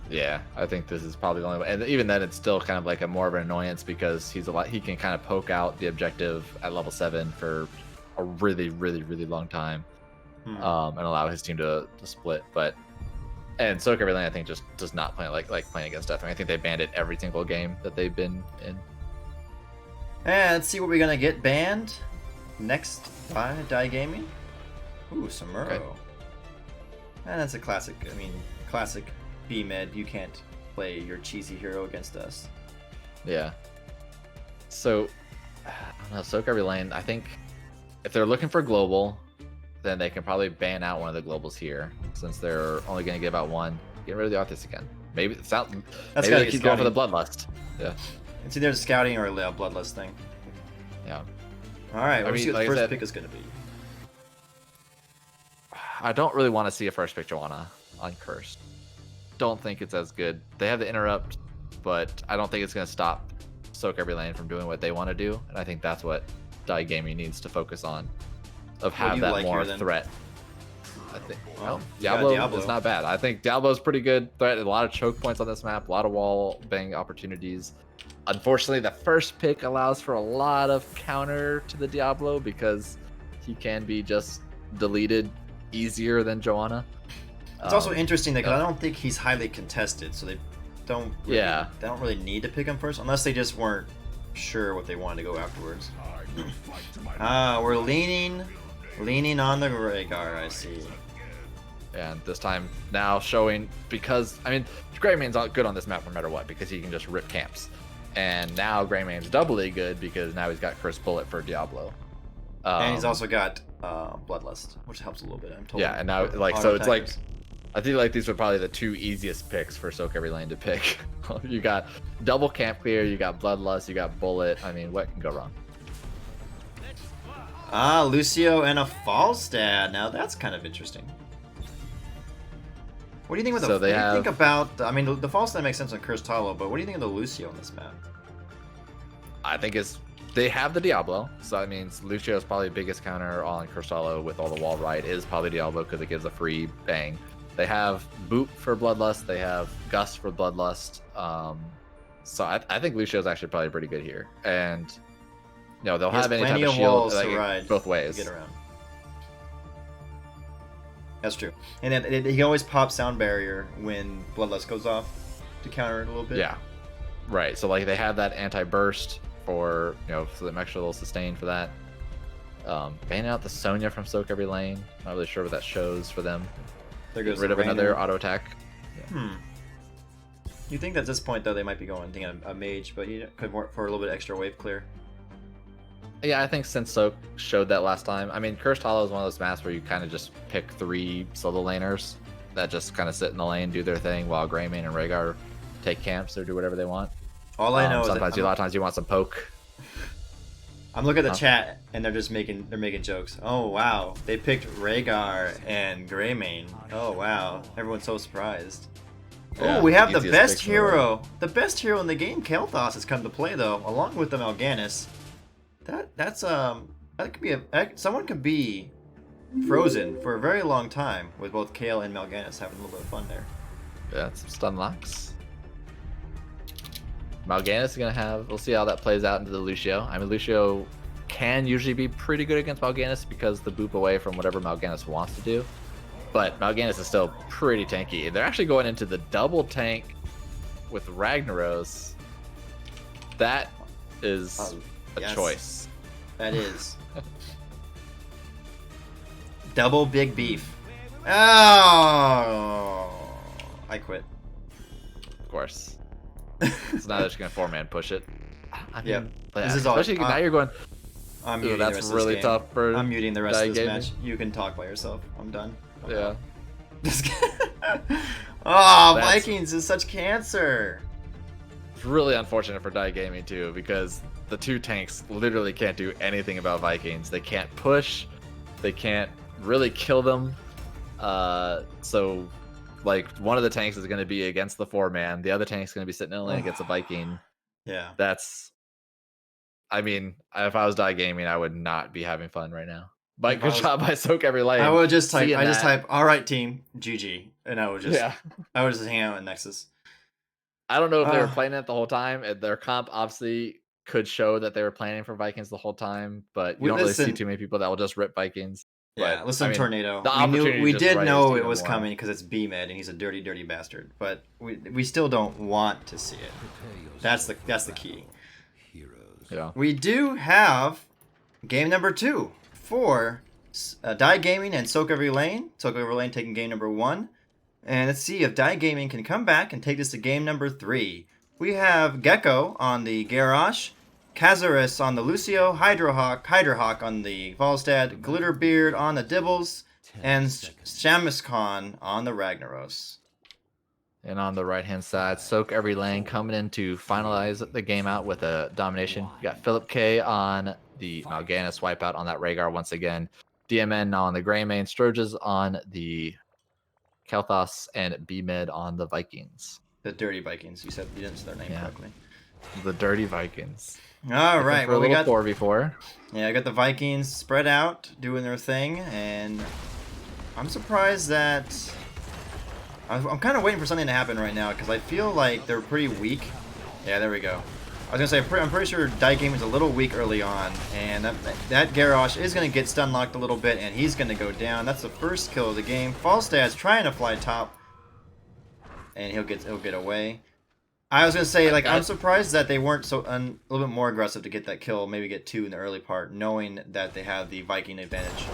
Yeah, I think this is probably the only way. And even then, it's still kind of like a more of an annoyance because he can kind of poke out the objective at level 7 for a really, really, really long time, and allow his team to split. And sOaK every lane, I think, just does not play like playing against Deathwing. I think they banned it every single game that they've been in. And let's see what we're gonna get banned next by Die Gaming. Ooh, Samuro. Okay. And that's a classic. I mean, classic B med. You can't play your cheesy hero against us. Yeah. So, I don't know, sOaK every lane. I think if they're looking for global, then they can probably ban out one of the globals here, since they're only going to give out one. Get rid of the Arthas again. Maybe it's out. That's maybe they keep going for the Bloodlust. Yeah. It's either scouting or a Bloodlust thing. Yeah. All right. Let's see what like the I first said, pick is going to be. I don't really want to see a first pick Joanna on Cursed. Don't think it's as good. They have the interrupt, but I don't think it's going to stop sOaK every lane from doing what they want to do, and I think that's what Die Gaming needs to focus on, of have that more threat. I think Diablo is not bad. I think Diablo's pretty good threat. A lot of choke points on this map, a lot of wall bang opportunities. Unfortunately, the first pick allows for a lot of counter to the Diablo because he can be just deleted easier than Joanna. It's also interesting because I don't think he's highly contested, so they don't really need to pick him first unless they just weren't sure what they wanted to go afterwards. We're leaning on the Rhaegar, I see. And this time now showing, because I mean Greymane's not good on this map no matter what because he can just rip camps. And now Greymane's doubly good because now he's got First Bullet for Diablo. And he's also got Bloodlust, which helps a little bit. I'm told. Yeah, and now so it's like I feel like these are probably the two easiest picks for sOaK every lane to pick. You got double camp clear, you got Bloodlust, you got Bullet. I mean, what can go wrong? Lucio and a Falstad. Now that's kind of interesting. What do you think with what do you think about? I mean, the Falstad makes sense on Cursed Hollow, but what do you think of the Lucio on this map? I think they have the Diablo, so that means Lucio's probably the biggest counter on Cursed Hollow with all the wall right is probably Diablo because it gives a free bang. They have Boot for Bloodlust, they have Gust for Bloodlust, so I think Lucio's actually probably pretty good here, and they'll have any type of shield both ways. To get around. That's true, and then he always pops Sound Barrier when Bloodlust goes off to counter it a little bit. Yeah, right. So like they have that anti-burst for so the extra little sustain for that. Banning out the Sonya from sOaK every lane. Not really sure what that shows for them. There goes Get rid of another auto attack. Yeah. You think at this point though they might be going thinking a mage, but you could work for a little bit extra wave clear. Yeah, I think since sOaK showed that last time. I mean, Cursed Hollow is one of those maps where you kind of just pick 3 solo laners that just kind of sit in the lane, do their thing, while Greymane and Rhaegar take camps or do whatever they want. All I know is sometimes a lot of times you want some poke. I'm looking at the chat and they're just making jokes. Oh wow, they picked Rhaegar and Greymane. Oh wow, everyone's so surprised. Yeah, we have the best hero. The best hero in the game, Kael'thas, has come to play though, along with the Mal'Ganis. That could be someone could be frozen for a very long time with both Kael and Mal'Ganis having a little bit of fun there. Yeah, some stun locks. Mal'Ganis is gonna have. We'll see how that plays out into the Lucio. I mean, Lucio can usually be pretty good against Mal'Ganis because the boop away from whatever Mal'Ganis wants to do. But Mal'Ganis is still pretty tanky. They're actually going into the double tank with Ragnaros. That is a choice. That is. Double big beef. Oh, I quit. Of course. So now they're just gonna 4-man push it. I mean, Yep. but This is all- especially now you're going. I'm Ooh, muting the that's rest of really this game. tough for I'm muting the rest of this Gaming. match. You can talk by yourself. I'm done. Yeah. Oh, That's- Vikings is such cancer. It's really unfortunate for Gaming too, because the two tanks literally can't do anything about Vikings. They can't push, they can't really kill them. So like one of the tanks is going to be against the 4-man, the other tank's going to be sitting in the lane against a Viking. Yeah. That's, I mean, if I was Gaming, I would not be having fun right now. But good job by sOaK every lane. I would just type, all right, team, GG, and I would just, I would just hang out at Nexus. I don't know if they were playing it the whole time. Their comp obviously could show that they were planning for Vikings the whole time, but you don't really see too many people that will just rip Vikings. Yeah, but, listen, Tornado. We did know it was coming because it's B mid and he's a dirty, dirty bastard. But we still don't want to see it. That's the key. Yeah. We do have game number 2 for Gaming and sOaK every lane. sOaK every lane taking game number 1. And let's see if Gaming can come back and take this to game number 3. We have Gecko on the Garrosh, Kazarus on the Lucio, Hydrahawk on the Falstad, Glitterbeard on the Dibbles, and Shamiscon on the Ragnaros. And on the right-hand side, sOaK every lane coming in to finalize the game out with a domination. You got Philip K on the Mal'Ganis wipeout on that Rhaegar once again. DMN now on the Greymane, Sturges on the Kel'Thas, and B-Mid on the Vikings. The Dirty Vikings. You didn't say their name correctly. The Dirty Vikings. All right. Well, we got 4v4. Yeah, I got the Vikings spread out, doing their thing, and I'm surprised that I'm kind of waiting for something to happen right now because I feel like they're pretty weak. Yeah, there we go. I was gonna say I'm pretty sure Gaming's a little weak early on, and that Garrosh is gonna get stun locked a little bit, and he's gonna go down. That's the first kill of the game. Falstad's trying to fly top, and he'll get away. I was gonna say, like, I'm surprised that they weren't a little bit more aggressive to get that kill, maybe get 2 in the early part, knowing that they have the Viking advantage.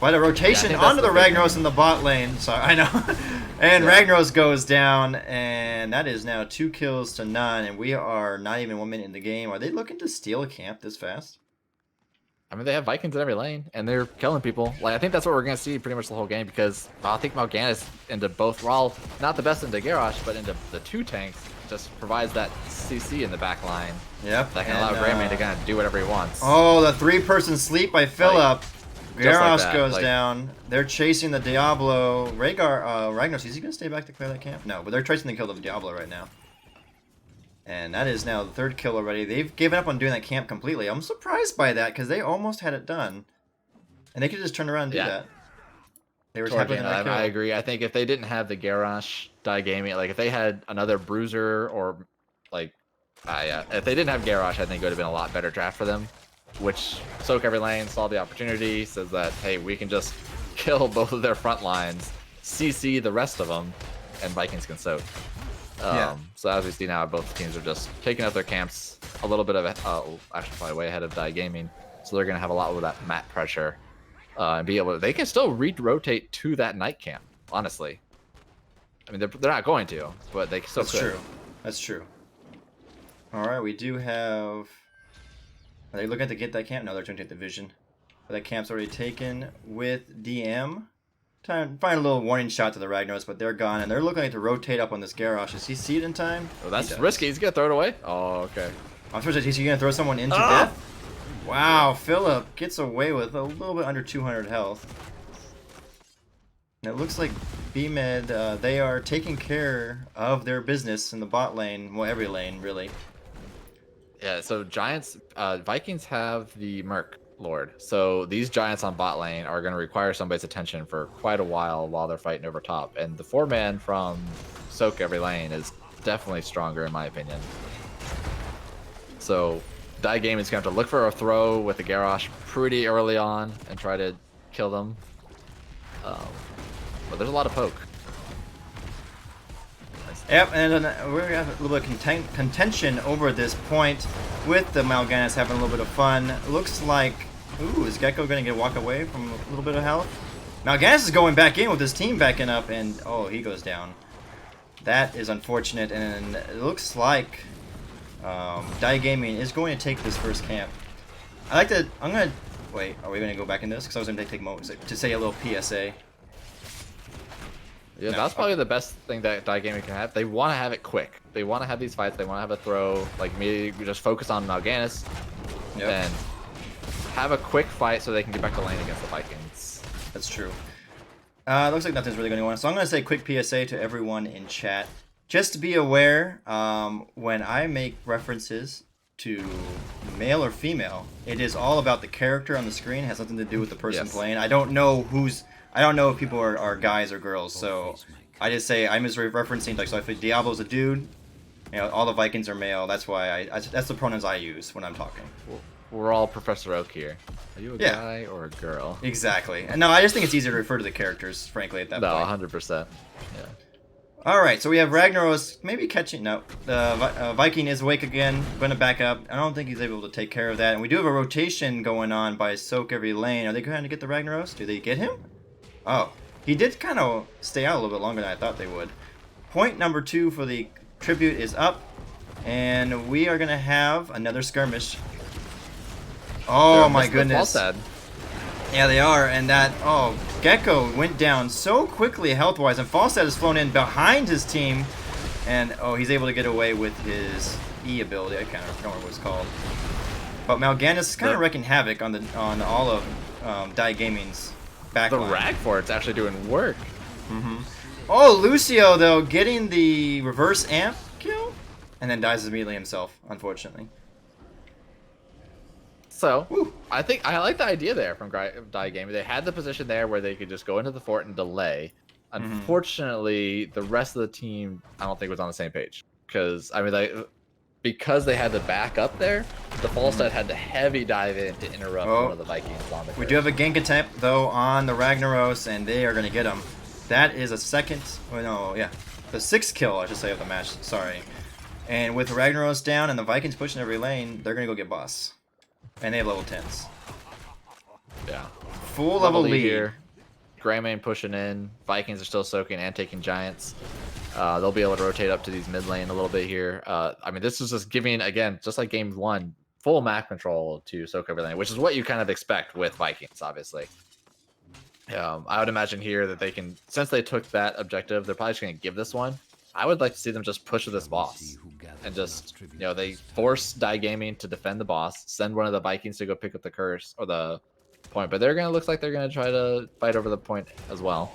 But a rotation onto the Ragnaros in the bot lane, so I know. And Ragnaros goes down, and that is now 2 kills to none, and we are not even 1 minute in the game. Are they looking to steal a camp this fast? I mean, they have Vikings in every lane, and they're killing people. Like, I think that's what we're going to see pretty much the whole game, because I think Mal'Ganis into both, well, not the best into Garrosh, but into the 2 tanks, just provides that CC in the back line. Yep. That can allow Greymane to kind of do whatever he wants. Oh, the 3-person sleep by Philip. Garrosh like goes down. They're chasing the Diablo. Ragnaros, is he going to stay back to clear that camp? No, but they're chasing the kill of Diablo right now. And that is now the 3rd kill already. They've given up on doing that camp completely. I'm surprised by that because they almost had it done. And they could just turn around and do that. They were tapping that kill. I agree. I think if they didn't have the Garrosh Gaming, like if they had another Bruiser or like, if they didn't have Garrosh, I think it would have been a lot better draft for them. Which sOaK every lane saw the opportunity, says that, hey, we can just kill both of their front lines, CC the rest of them, and Vikings can sOaK. So as we see now, both teams are just taking out their camps a little bit of, actually probably way ahead of Gaming. So they're going to have a lot with that map pressure. And be able to, they can still rotate to that night camp, honestly. I mean, they're not going to, but they still could. True. That's true. All right, we do have... Are they looking to get that camp? No, they're trying to take the vision. But that camp's already taken with DM. Time to find a little warning shot to the Ragnaros, but they're gone, and they're looking to rotate up on this Garrosh. Does he see it in time? Oh, that's risky. He's going to throw it away? Oh, okay. I'm supposed to, is he going to throw someone into death? Wow, Philip gets away with a little bit under 200 health. And it looks like B-Med, they are taking care of their business in the bot lane. Well, every lane, really. Yeah, so Giants, Vikings have the Merc Lord. So these Giants on bot lane are going to require somebody's attention for quite a while they're fighting over top. And the 4-man from sOaK every lane is definitely stronger in my opinion. So Gaming is going to have to look for a throw with the Garrosh pretty early on and try to kill them. But there's a lot of poke. Yep, and we're going to have a little bit of contention over this point with the Mal'Ganis having a little bit of fun. Looks like, ooh, is Gecko going to walk away from a little bit of health? Mal'Ganis is going back in with his team backing up, and oh, he goes down. That is unfortunate, and it looks like Die Gaming is going to take this first camp. I'm gonna, wait, are we gonna go back in this? Because I was gonna take moments to say a little PSA. Yeah, No, that's probably the best thing that Die Gaming can have. They want to have it quick. They want to have these fights. They want to have a throw. Like me, we just focus on Mal'Ganis and have a quick fight so they can get back to lane against the Vikings. That's true. Looks like nothing's really going on. So I'm going to say quick PSA to everyone in chat. Just to be aware, when I make references to male or female, it is all about the character on the screen. It has nothing to do with the person playing. I don't know if people are guys or girls. So I just say I'm just referencing, like, so if Diablo's a dude, you know, all the Vikings are male. That's why that's the pronouns I use when I'm talking. We're all Professor Oak here. Are you a guy or a girl? Exactly. And no, I just think it's easier to refer to the characters, frankly, at that point. No, 100%. Yeah. All right, so we have Ragnaros maybe catching. No, the Viking is awake again. Going to back up. I don't think he's able to take care of that. And we do have a rotation going on by sOaK every lane. Are they trying to get the Ragnaros? Do they get him? Oh, he did kind of stay out a little bit longer than I thought they would. Point number 2 for the tribute is up, and we are going to have another skirmish. Oh my goodness. Yeah, they are, and that, Gecko went down so quickly health-wise, and Falstad has flown in behind his team, and, he's able to get away with his E ability. I can't remember what it's called. But Mal'Ganis is kind of wrecking havoc on all of Die Gaming's backline. The Ragfort's actually doing work. Oh, Lucio, though, getting the reverse amp kill, and then dies immediately himself, unfortunately. So, I think I like the idea there from Die Gaming. They had the position there where they could just go into the fort and delay. Unfortunately, the rest of the team, I don't think was on the same page. Because, I mean, because they had the back up there, the Falstad had to heavy dive in to interrupt one of the Vikings on the We do have a gank attempt, though, on the Ragnaros, and they are going to get him. That is a second, the 6th kill, I should say, of the match. Sorry. And with Ragnaros down and the Vikings pushing every lane, they're going to go get boss. And they have level 10s. Yeah. Full level lead here. Greymane pushing in. Vikings are still soaking and taking giants. They'll be able to rotate up to these mid lane a little bit here. I mean, this is just giving, again, just like game 1, full map control to sOaK every lane, which is what you kind of expect with Vikings, obviously. I would imagine here that they can, since they took that objective, they're probably just going to give this one. I would like to see them just push this boss and just, they force Die Gaming to defend the boss, send one of the Vikings to go pick up the curse or the point, but looks like they're going to try to fight over the point as well.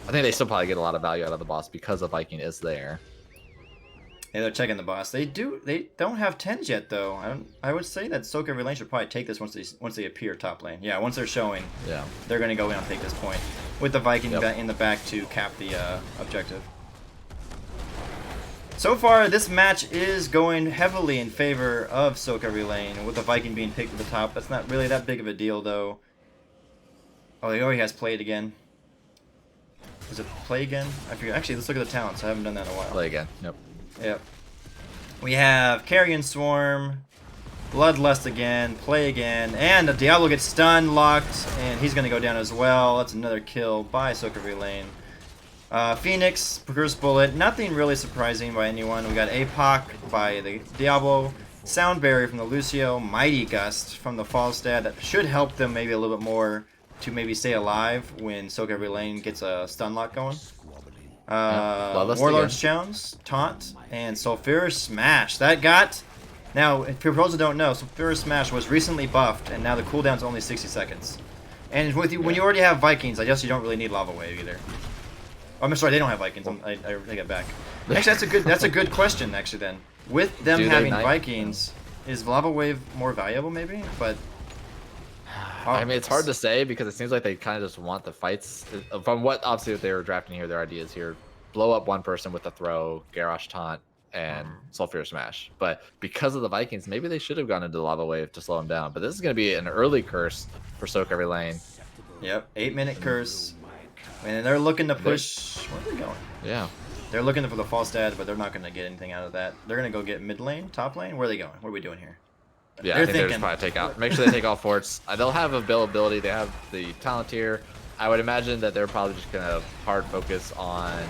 I think they still probably get a lot of value out of the boss because the Viking is there. Yeah, they're checking the boss. They don't have 10s yet, though. I would say that sOaK every lane should probably take this once they appear top lane. Yeah, once they're showing, they're going to go in and take this point with the Viking in the back to cap the objective. So far, this match is going heavily in favor of sOaK every lane, with the Viking being picked at the top. That's not really that big of a deal, though. Oh, he already has played again. Is it play again? I forget. Actually, let's look at the talents. I haven't done that in a while. Play again. Yep. Yep. We have Carrion Swarm, Bloodlust again, play again, and the Diablo gets stun locked, and he's going to go down as well. That's another kill by sOaK every lane. Phoenix, Curse Bullet, nothing really surprising by anyone. We got APOC by the Diablo, Sound Barrier from the Lucio, Mighty Gust from the Falstad. That should help them maybe a little bit more to maybe stay alive when sOaK every lane gets a stun lock going. Warlord's Challenge, Taunt, and Sulfurous Smash. That got... Now, if people don't know, Sulfurous Smash was recently buffed, and now the cooldown's only 60 seconds. And when you already have Vikings, I guess you don't really need Lava Wave either. Oh, I'm sorry, they don't have Vikings. I take it back. Actually, that's a good question. Actually, then with them having Vikings, is Lava Wave more valuable? Maybe, but I mean, it's hard to say because it seems like they kind of just want the fights. From what obviously what they were drafting here, their ideas here: blow up one person with a throw, Garrosh Taunt, and Sulfurous Smash. But because of the Vikings, maybe they should have gone into Lava Wave to slow them down. But this is going to be an early curse for sOaK every lane. Yep, 8-minute curse. And they're looking to push... Where are they going? Yeah. They're looking for the Falstad, but they're not going to get anything out of that. They're going to go get mid lane, top lane? Where are they going? What are we doing here? Yeah, I think they're just probably take out. Make sure they take all forts. They'll have availability. They have the talent here. I would imagine that they're probably just going to hard focus on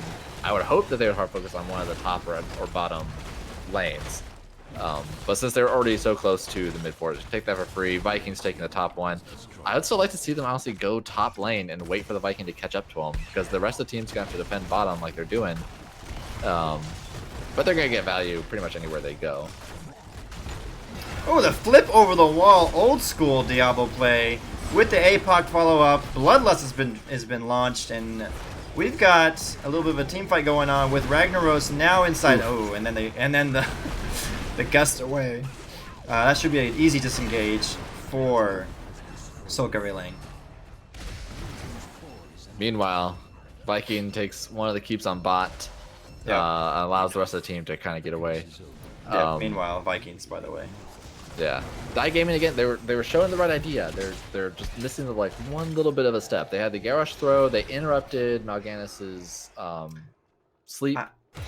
I would hope that they would hard focus on one of the top or bottom lanes. But since they're already so close to the mid fours, take that for free. Vikings taking the top one. I would still like to see them honestly go top lane and wait for the Viking to catch up to them, because the rest of the team's gonna have to defend bottom like they're doing. But they're gonna get value pretty much anywhere they go. Oh, the flip over the wall, old school Diablo play with the APOC follow up. Bloodlust has been launched, and we've got a little bit of a team fight going on with Ragnaros now inside. Oh, and then the the gust away. That should be an easy disengage for sOaK every lane. Meanwhile, Viking takes one of the keeps on bot. Allows the rest of the team to kind of get away. Yeah, meanwhile, Vikings, by the way. Yeah, Die Gaming again. They were showing the right idea. They're just missing the, like, one little bit of a step. They had the Garrosh throw. They interrupted Mal'Gannis's sleep,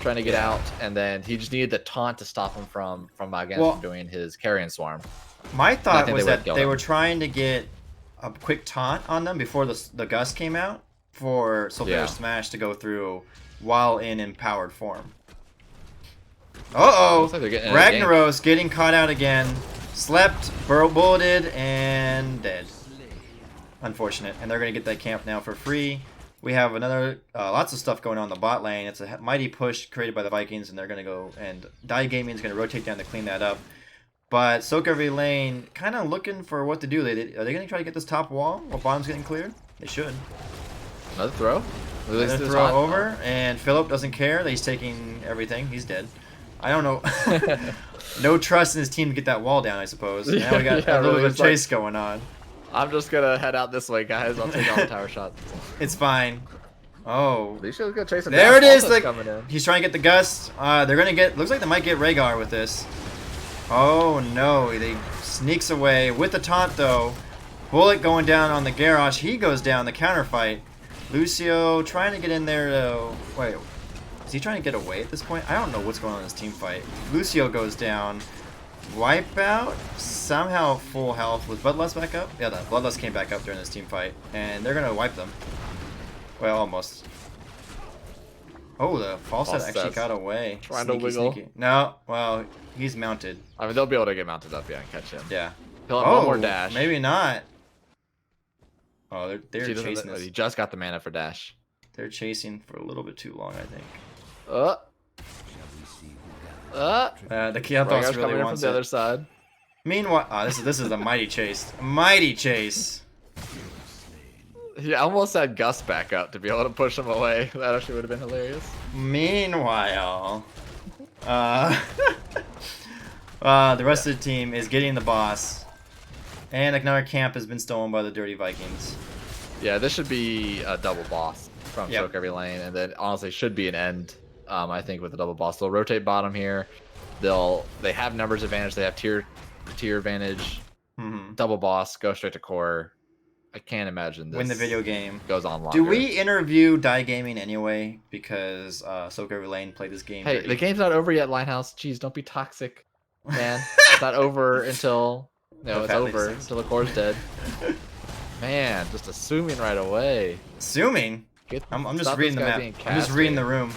trying to get out, and then he just needed the taunt to stop him from Mal'Ganis from doing his carrion swarm. My thought was that they were trying to get a quick taunt on them before the gust came out for Sulfur Smash to go through while in empowered form. Uh-oh! Like Ragnaros getting caught out again. Slept, bulleted, and dead. Unfortunate. And they're going to get that camp now for free. We have another, lots of stuff going on in the bot lane. It's a mighty push created by the Vikings, and they're going to go, and Die Gaming is going to rotate down to clean that up. But sOaK every lane kind of looking for what to do. Are they going to try to get this top wall while bottom's getting cleared? They should. Another throw? Another throw over, and Philip doesn't care that he's taking everything. He's dead. I don't know. No trust in his team to get that wall down, I suppose. Now we got a little bit of chase going on. I'm just gonna head out this way, guys. I'll take all the tower shots. It's fine. Oh. They should go chase him there down. It is. Like, he's trying to get the gust. They're gonna get. Looks like they might get Rhaegar with this. Oh no! They sneaks away with the taunt though. Bullet going down on the Garrosh. He goes down. The counter fight. Lucio trying to get in there though. Wait. Is he trying to get away at this point? I don't know what's going on in this team fight. Lucio goes down. Wipeout. Somehow full health. Was Bloodlust back up? Yeah, the Bloodlust came back up during this team fight. And they're going to wipe them. Well, almost. Oh, the Falstad actually got away. Trying to wiggle. Sneaky. No, well, he's mounted. I mean, they'll be able to get mounted up, and catch him. Yeah. He'll have one more dash. Maybe not. Oh, they're chasing this. He just got the mana for dash. They're chasing for a little bit too long, I think. The Kiathos really wants from the other side. Meanwhile, this is a mighty chase. Mighty chase. He almost had Gus back up to be able to push him away. That actually would have been hilarious. Meanwhile, the rest of the team is getting the boss, and another camp has been stolen by the Dirty Vikings. Yeah, this should be a double boss from sOaK every lane, and then honestly should be an end. I think with the double boss, they'll rotate bottom here. They have numbers advantage. They have tier advantage. Double boss, go straight to core. I can't imagine this. Win the video game. Goes on longer. Do we interview Die Gaming anyway? Because sOaK every lane played this game. Hey, the game's not over yet, Linehouse. Jeez, don't be toxic, man. It's not over until it's over until the core's dead. Man, just assuming right away. Assuming. I'm just reading the map. I'm just reading the room.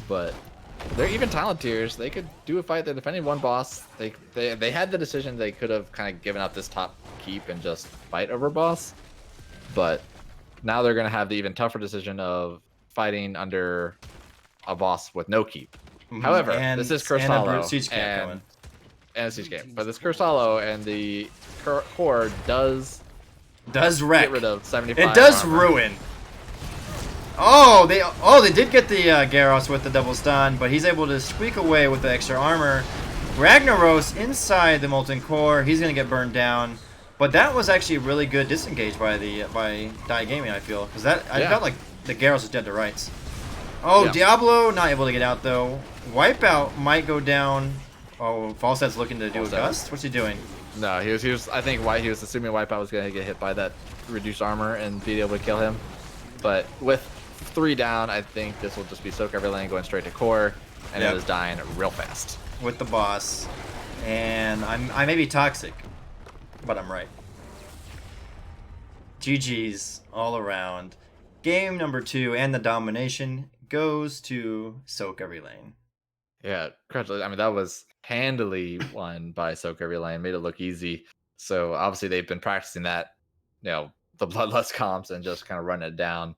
But they're even talent tiers. They could do a fight. They're defending one boss. They had the decision. They could have kind of given up this top keep and just fight over boss. But now they're going to have the even tougher decision of fighting under a boss with no keep. However, this is Cursed Hollow and a siege game. But this Cursed Hollow and the core does wreck. Get rid of 75. It does armor. Ruin. Oh, they did get the Garros with the double stun, but he's able to squeak away with the extra armor. Ragnaros inside the Molten Core. He's gonna get burned down. But that was actually really good disengage by Die Gaming, I feel, because I felt like the Garros was dead to rights. Oh, Diablo not able to get out though. Wipeout might go down. Oh, Falset's looking to do a gust. What's he doing? No, he was. I think why he was assuming Wipeout was gonna get hit by that reduced armor and be able to kill him. But with 3 down, I think this will just be sOaK every lane going straight to core, and it is dying real fast. With the boss, and I may be toxic, but I'm right. GG's all around. game number 2 and the domination goes to sOaK Every Lane. Yeah, congratulations. I mean, that was handily won by sOaK Every Lane. Made it look easy. So obviously they've been practicing that, the bloodlust comps and just kind of running it down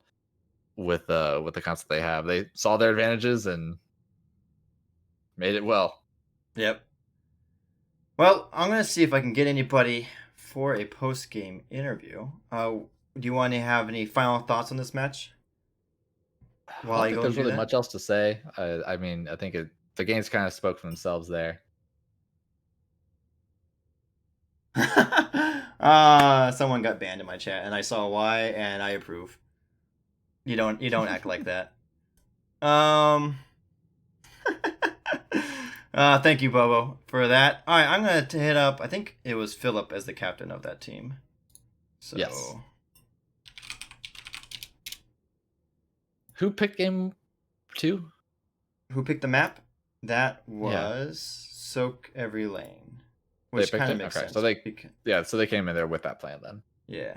with the comps that they have. They saw their advantages and made it well. Yep. Well, I'm gonna see if I can get anybody for a post-game interview. Do you want to have any final thoughts on this match? I don't think there's really much else to say. I mean, I think the games kind of spoke for themselves there. Someone got banned in my chat, and I saw why, and I approve. You don't act like that. Thank you, Bobo, for that. All right, I'm gonna hit up. I think it was Philip as the captain of that team. So. Yes. Who picked game 2? Who picked the map? That was sOaK Every Lane. Which kind of makes sense. So they came in there with that plan then. Yeah.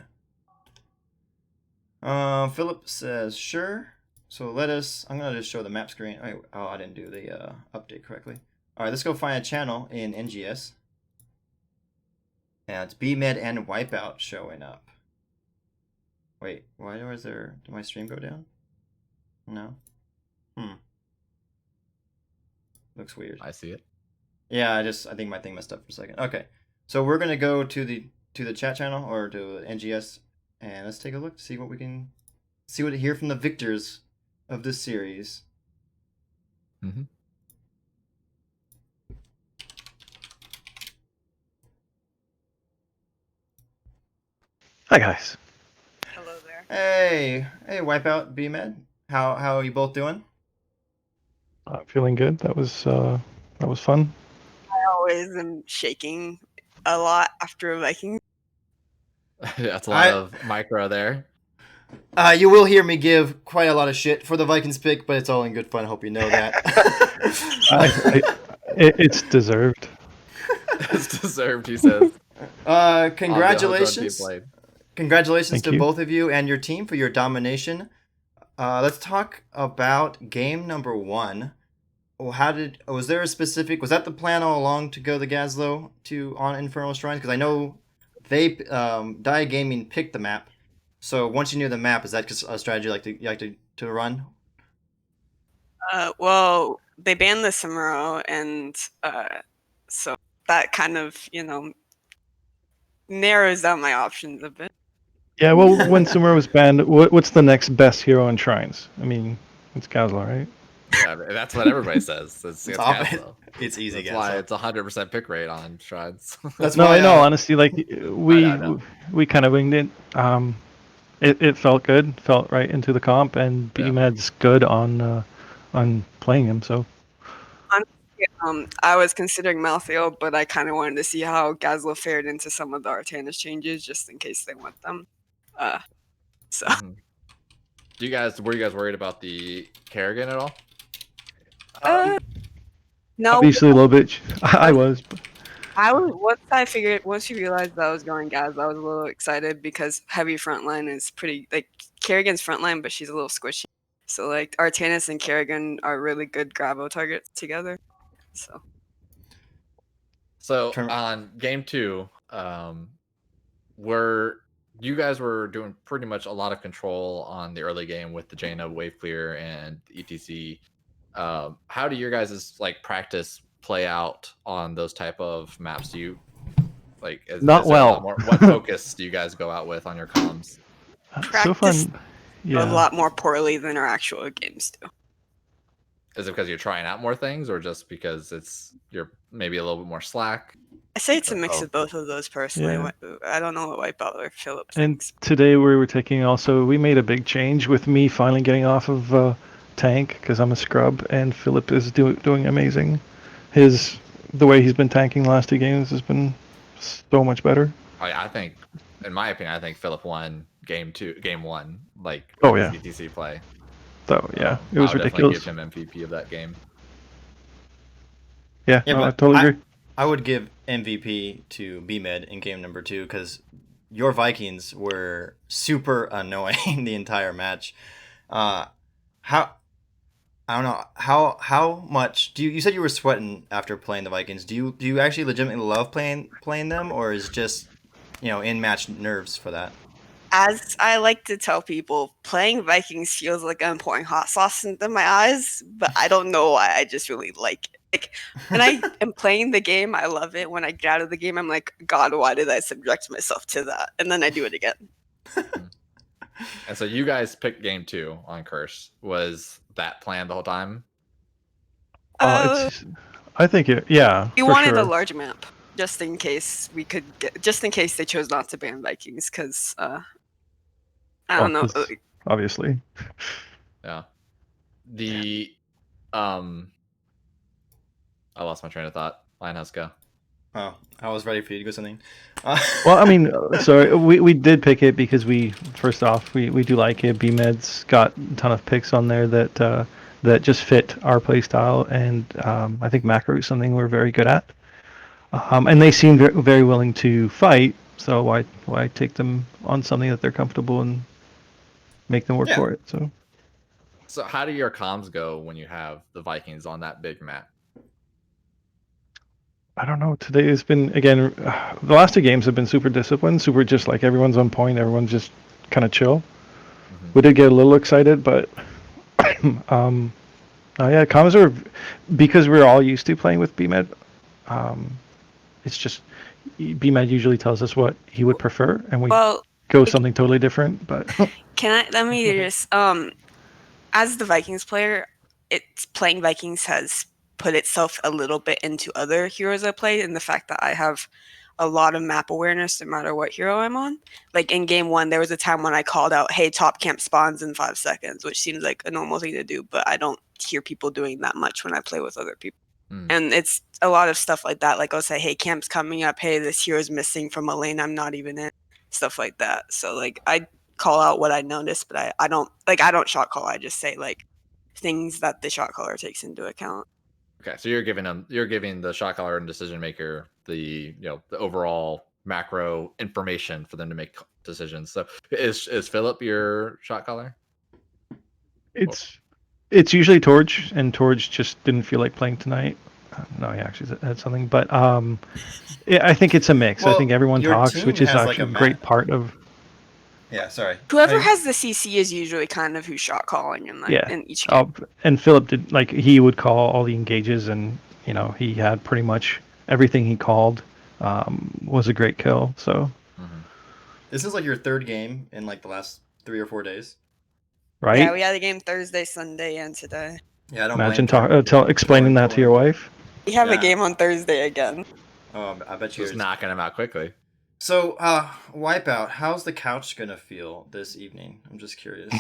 Philip says sure. So I'm gonna just show the map screen. Oh, I didn't do the update correctly. All right, let's go find a channel in NGS. And it's BMed and Wipeout showing up. Wait, why is there? Did my stream go down? No. Looks weird. I see it. Yeah, I think my thing messed up for a second. Okay, so we're gonna go to the chat channel or to NGS, and let's take a look to see what we can hear from the victors of this series. Mm-hmm. Hi guys. Hello there. Hey, Wipeout, BMed. How are you both doing? I'm feeling good. That was fun. I always am shaking a lot after a Viking. That's a lot of micro there. You will hear me give quite a lot of shit for the Vikings pick, but it's all in good fun. I hope you know that. It's deserved. It's deserved, he says. Congratulations. Congratulations to both of you and your team for your domination. Let's talk about game number 1. Was there a specific? Was that the plan all along to go the Gazlo on Infernal Shrines? Because I know they Die Gaming picked the map. So once you knew the map, is that just a strategy you like to run? Well, they banned the Samuro, and so that kind of narrows down my options a bit. Yeah, well, when Sumer was banned, what's the next best hero on Shrines? I mean, it's Gazlo, right? Yeah, that's what everybody says. It's Gazlo. It's easy. That's why it's 100% pick rate on Shrines. That's why, I know. Honestly, like we kind of winged it. It felt good, felt right into the comp, and BMed's good on playing him. So. I was considering Malthael, but I kind of wanted to see how Gazlo fared into some of the Artanis changes, just in case they want them. So. Mm-hmm. Were you guys worried about the Kerrigan at all? No. Obviously, a little bit. I was. Once you realized that I was going Gaz, I was a little excited because heavy frontline is pretty Kerrigan's frontline, but she's a little squishy. So Artanis and Kerrigan are really good Gravo targets together. So on game 2, you guys were doing pretty much a lot of control on the early game with the Jaina wave clear and etc. How do your guys' practice play out on those type of maps? Do you not well? What focus do you guys go out with on your comms? Practice a lot more poorly than our actual games do. Is it because you're trying out more things, or just because you're maybe a little bit more slack? I say it's a mix of both of those personally. Yeah. I don't know what Wipeout or Philip thinks. And today we made a big change with me finally getting off of tank because I'm a scrub, and Philip is doing amazing. The way he's been tanking the last 2 games has been so much better. I think, in my opinion, Philip won game 1, ETC play. So yeah, it was ridiculous. Give him MVP of that game. Yeah, no, I totally agree. I would give MVP to BMed in game number 2 because your Vikings were super annoying the entire match. How I don't know how much do you said you were sweating after playing the Vikings? Do you actually legitimately love playing them, or is just in match nerves for that? As I like to tell people, playing Vikings feels like I'm pouring hot sauce into my eyes, but I don't know why. I just really like it. Like when I am playing the game, I love it. When I get out of the game, I'm like, God, why did I subject myself to that? And then I do it again. And so you guys picked game 2 on Curse. Was that planned the whole time? I think We for wanted a sure. large map just in case just in case they chose not to ban Vikings, because I don't know. 'Cause obviously. Yeah. I lost my train of thought. Lionhouse, go. Oh, I was ready for you to go something. Well, I mean, so we did pick it because first off we do like it. BMed's got a ton of picks on there that just fit our play style, and I think macro is something we're very good at. And they seem very willing to fight. So why take them on something that they're comfortable and make them work Yeah. for it? So how do your comms go when you have the Vikings on that big map? I don't know. Today has been again. The last 2 games have been super disciplined, super just like everyone's on point. Everyone's just kind of chill. Mm-hmm. We did get a little excited, but yeah, comms are because we're all used to playing with BMed. It's just BMed usually tells us what he would prefer, and we go something totally different. But let me just as the Vikings player, it's playing Vikings has put itself a little bit into other heroes I play, and the fact that I have a lot of map awareness no matter what hero I'm on. Like in game 1, there was a time when I called out, hey, top camp spawns in 5 seconds, which seems like a normal thing to do, but I don't hear people doing that much when I play with other people. And it's a lot of stuff like that. Like I'll say, hey, camp's coming up. Hey, this hero's missing from a lane I'm not even in. Stuff like that. So like I call out what I noticed, but I don't shot call. I just say like things that the shot caller takes into account. Okay, so you're giving the shot caller and decision maker the overall macro information for them to make decisions. So is Philip your shot caller? it's usually Torch, and Torch just didn't feel like playing tonight. No, he actually had something, but yeah, I think it's a mix. I think everyone talks, which is actually a great part of. Yeah, sorry. Whoever has the CC is usually kind of who's shot calling in each game. And Philip did he would call all the engages, and he had pretty much everything he called was a great kill. So this is like your 3rd game in like the last 3 or 4 days, right? Yeah, we had a game Thursday, Sunday, and today. Yeah, I don't imagine explaining that to your wife. We have a game on Thursday again. Oh, I bet you just knocking him out quickly. So, Wipeout, how's the couch gonna feel this evening? I'm just curious.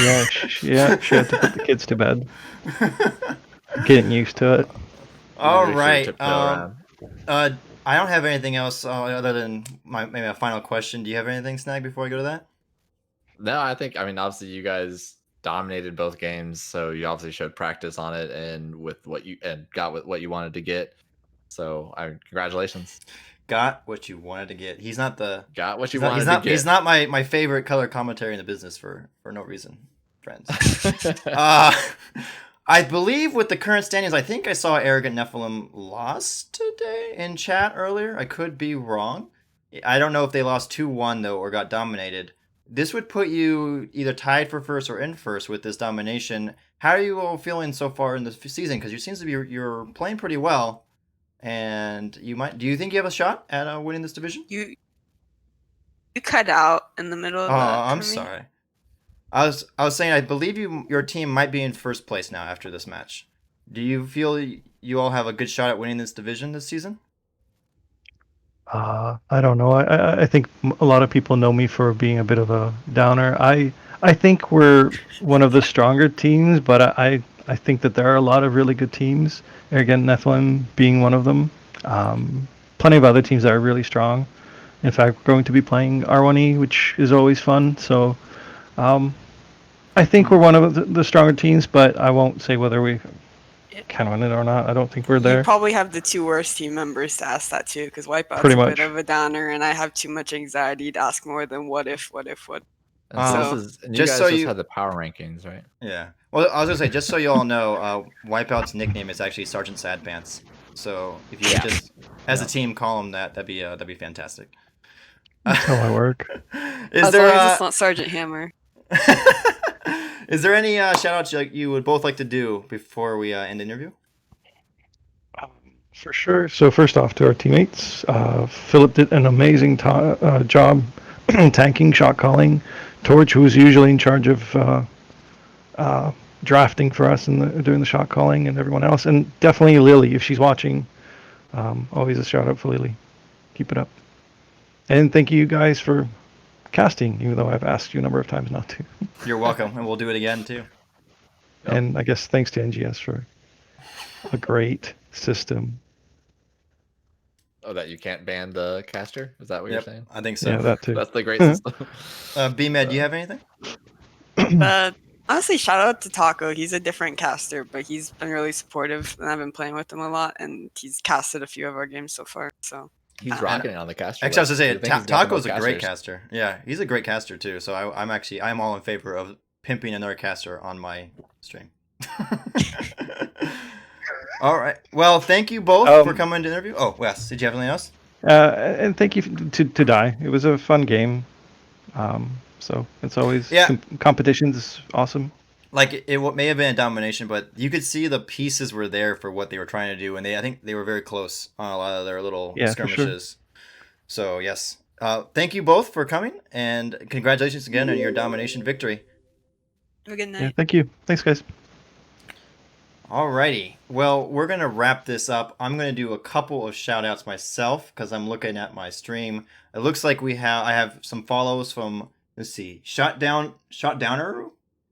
yeah, she had to put the kids to bed. Getting used to it. All right. I don't have anything else other than maybe a final question. Do you have anything, Snag, before I go to that? No, obviously you guys dominated both games, so you obviously showed practice on it and got with what you wanted to get. So, congratulations. Got what you wanted to get. He's not the got what you wanted to get. He's not my favorite color commentary in the business for no reason, friends. I believe with the current standings, I think I saw Arrogant Nephilim lost today in chat earlier. I could be wrong. I don't know if they lost 2-1 though or got dominated. This would put you either tied for first or in first with this domination. How are you all feeling so far in the season? Because you're playing pretty well. And do you think you have a shot at winning this division? You cut out in the middle of I'm sorry. I was saying I believe your team might be in first place now after this match. Do you feel you all have a good shot at winning this division this season? I don't know. I think a lot of people know me for being a bit of a downer. I think we're one of the stronger teams, but I think that there are a lot of really good teams. Arrogant Nephilim being one of them. Plenty of other teams that are really strong. In fact, we're going to be playing R1E, which is always fun. So I think we're one of the stronger teams, but I won't say whether we count on it or not. I don't think we're You there. probably have the two worst team members to ask that too, because Wipeout's Pretty a much. bit of a downer, and I have too much anxiety to ask more than what if. And so So- this is, and you just guys so just you- had the power rankings, right? Yeah. Well, I was gonna say, just so you all know, Wipeout's nickname is actually Sergeant Sad Pants. So if you Yeah. just, as a Yeah. team, call him that, that'd be fantastic. That's how I work. Is as there long as it's not Sergeant Hammer. is there any shout outs you would both like to do before we end the interview? For sure. So first off, to our teammates, Philip did an amazing job tanking, shot calling. Torch, who was usually in charge of drafting for us and doing the shot calling, and everyone else, and definitely Lily, if she's watching. Always a shout out for Lily. Keep it up. And thank you guys for casting, even though I've asked you a number of times not to. You're welcome, and we'll do it again too. Yep. And I guess thanks to NGS for a great system. Oh, that you can't ban the caster? Is that what you're Yep, saying? I think so. Yeah, that too. That's the great system. B-Med, do you have anything? Honestly, shout out to Taco. He's a different caster, but he's been really supportive, and I've been playing with him a lot, and he's casted a few of our games so far. So He's rocking it on the caster. Actually, I was list. gonna You say, think he's got the Taco's most a great casters. caster. Yeah, he's a great caster too. So I'm all in favor of pimping another caster on my stream. All right. Well, thank you both for coming to the interview. Oh, Wes, did you have anything else? And thank you to Die. It was a fun game. So it's always competition's awesome. Like it may have been a domination, but you could see the pieces were there for what they were trying to do, and I think they were very close on a lot of their little skirmishes. So yes, thank you both for coming, and congratulations again on your domination victory. have a good night. Yeah, thank you. Thanks, guys. Alrighty. Well, we're going to wrap this up. I'm going to do a couple of shout outs myself because I'm looking at my stream. It looks like I have some follows from, let's see, Shotdowner,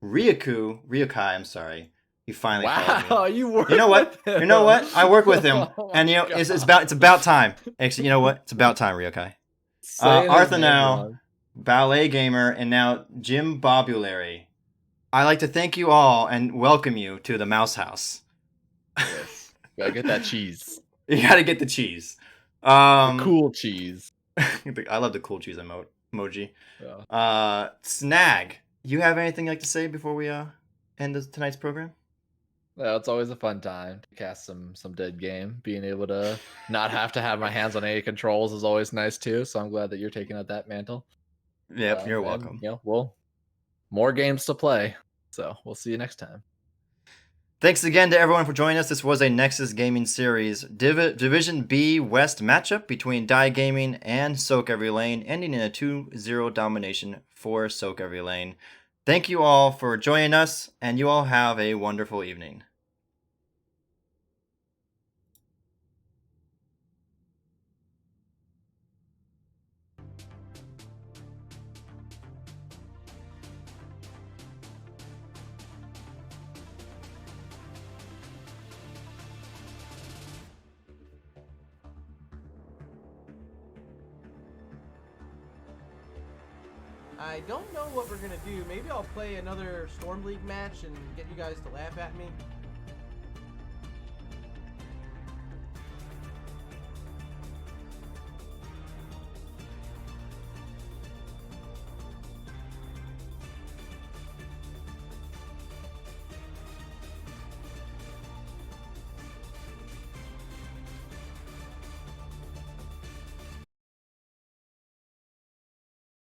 Ryokai, I'm sorry. You finally followed Wow, me. you work. You know what? with him. You know what? I work with him. Oh And my it's God. about time. Actually, you know what? It's about time, Ryokai. Saying his name Arthanow, wrong. Ballet Gamer, and now Jim Bobulary. I'd like to thank you all and welcome you to the Mouse House. Yes. Gotta get that cheese. You gotta get the cheese. The cool cheese. I love the cool cheese emoji. Yeah. Snag, you have anything you'd like to say before we end tonight's program? Yeah, it's always a fun time to cast some dead game. Being able to not have to have my hands on any controls is always nice too. So I'm glad that you're taking up that mantle. Yep, you're And, welcome. you know, well, more games to play. So we'll see you next time. Thanks again to everyone for joining us. This was a Nexus Gaming Series Division B West matchup between Die Gaming and sOaK Every Lane, ending in a 2-0 domination for sOaK Every Lane. Thank you all for joining us, and you all have a wonderful evening. I don't know what we're gonna do. Maybe I'll play another Storm League match and get you guys to laugh at me.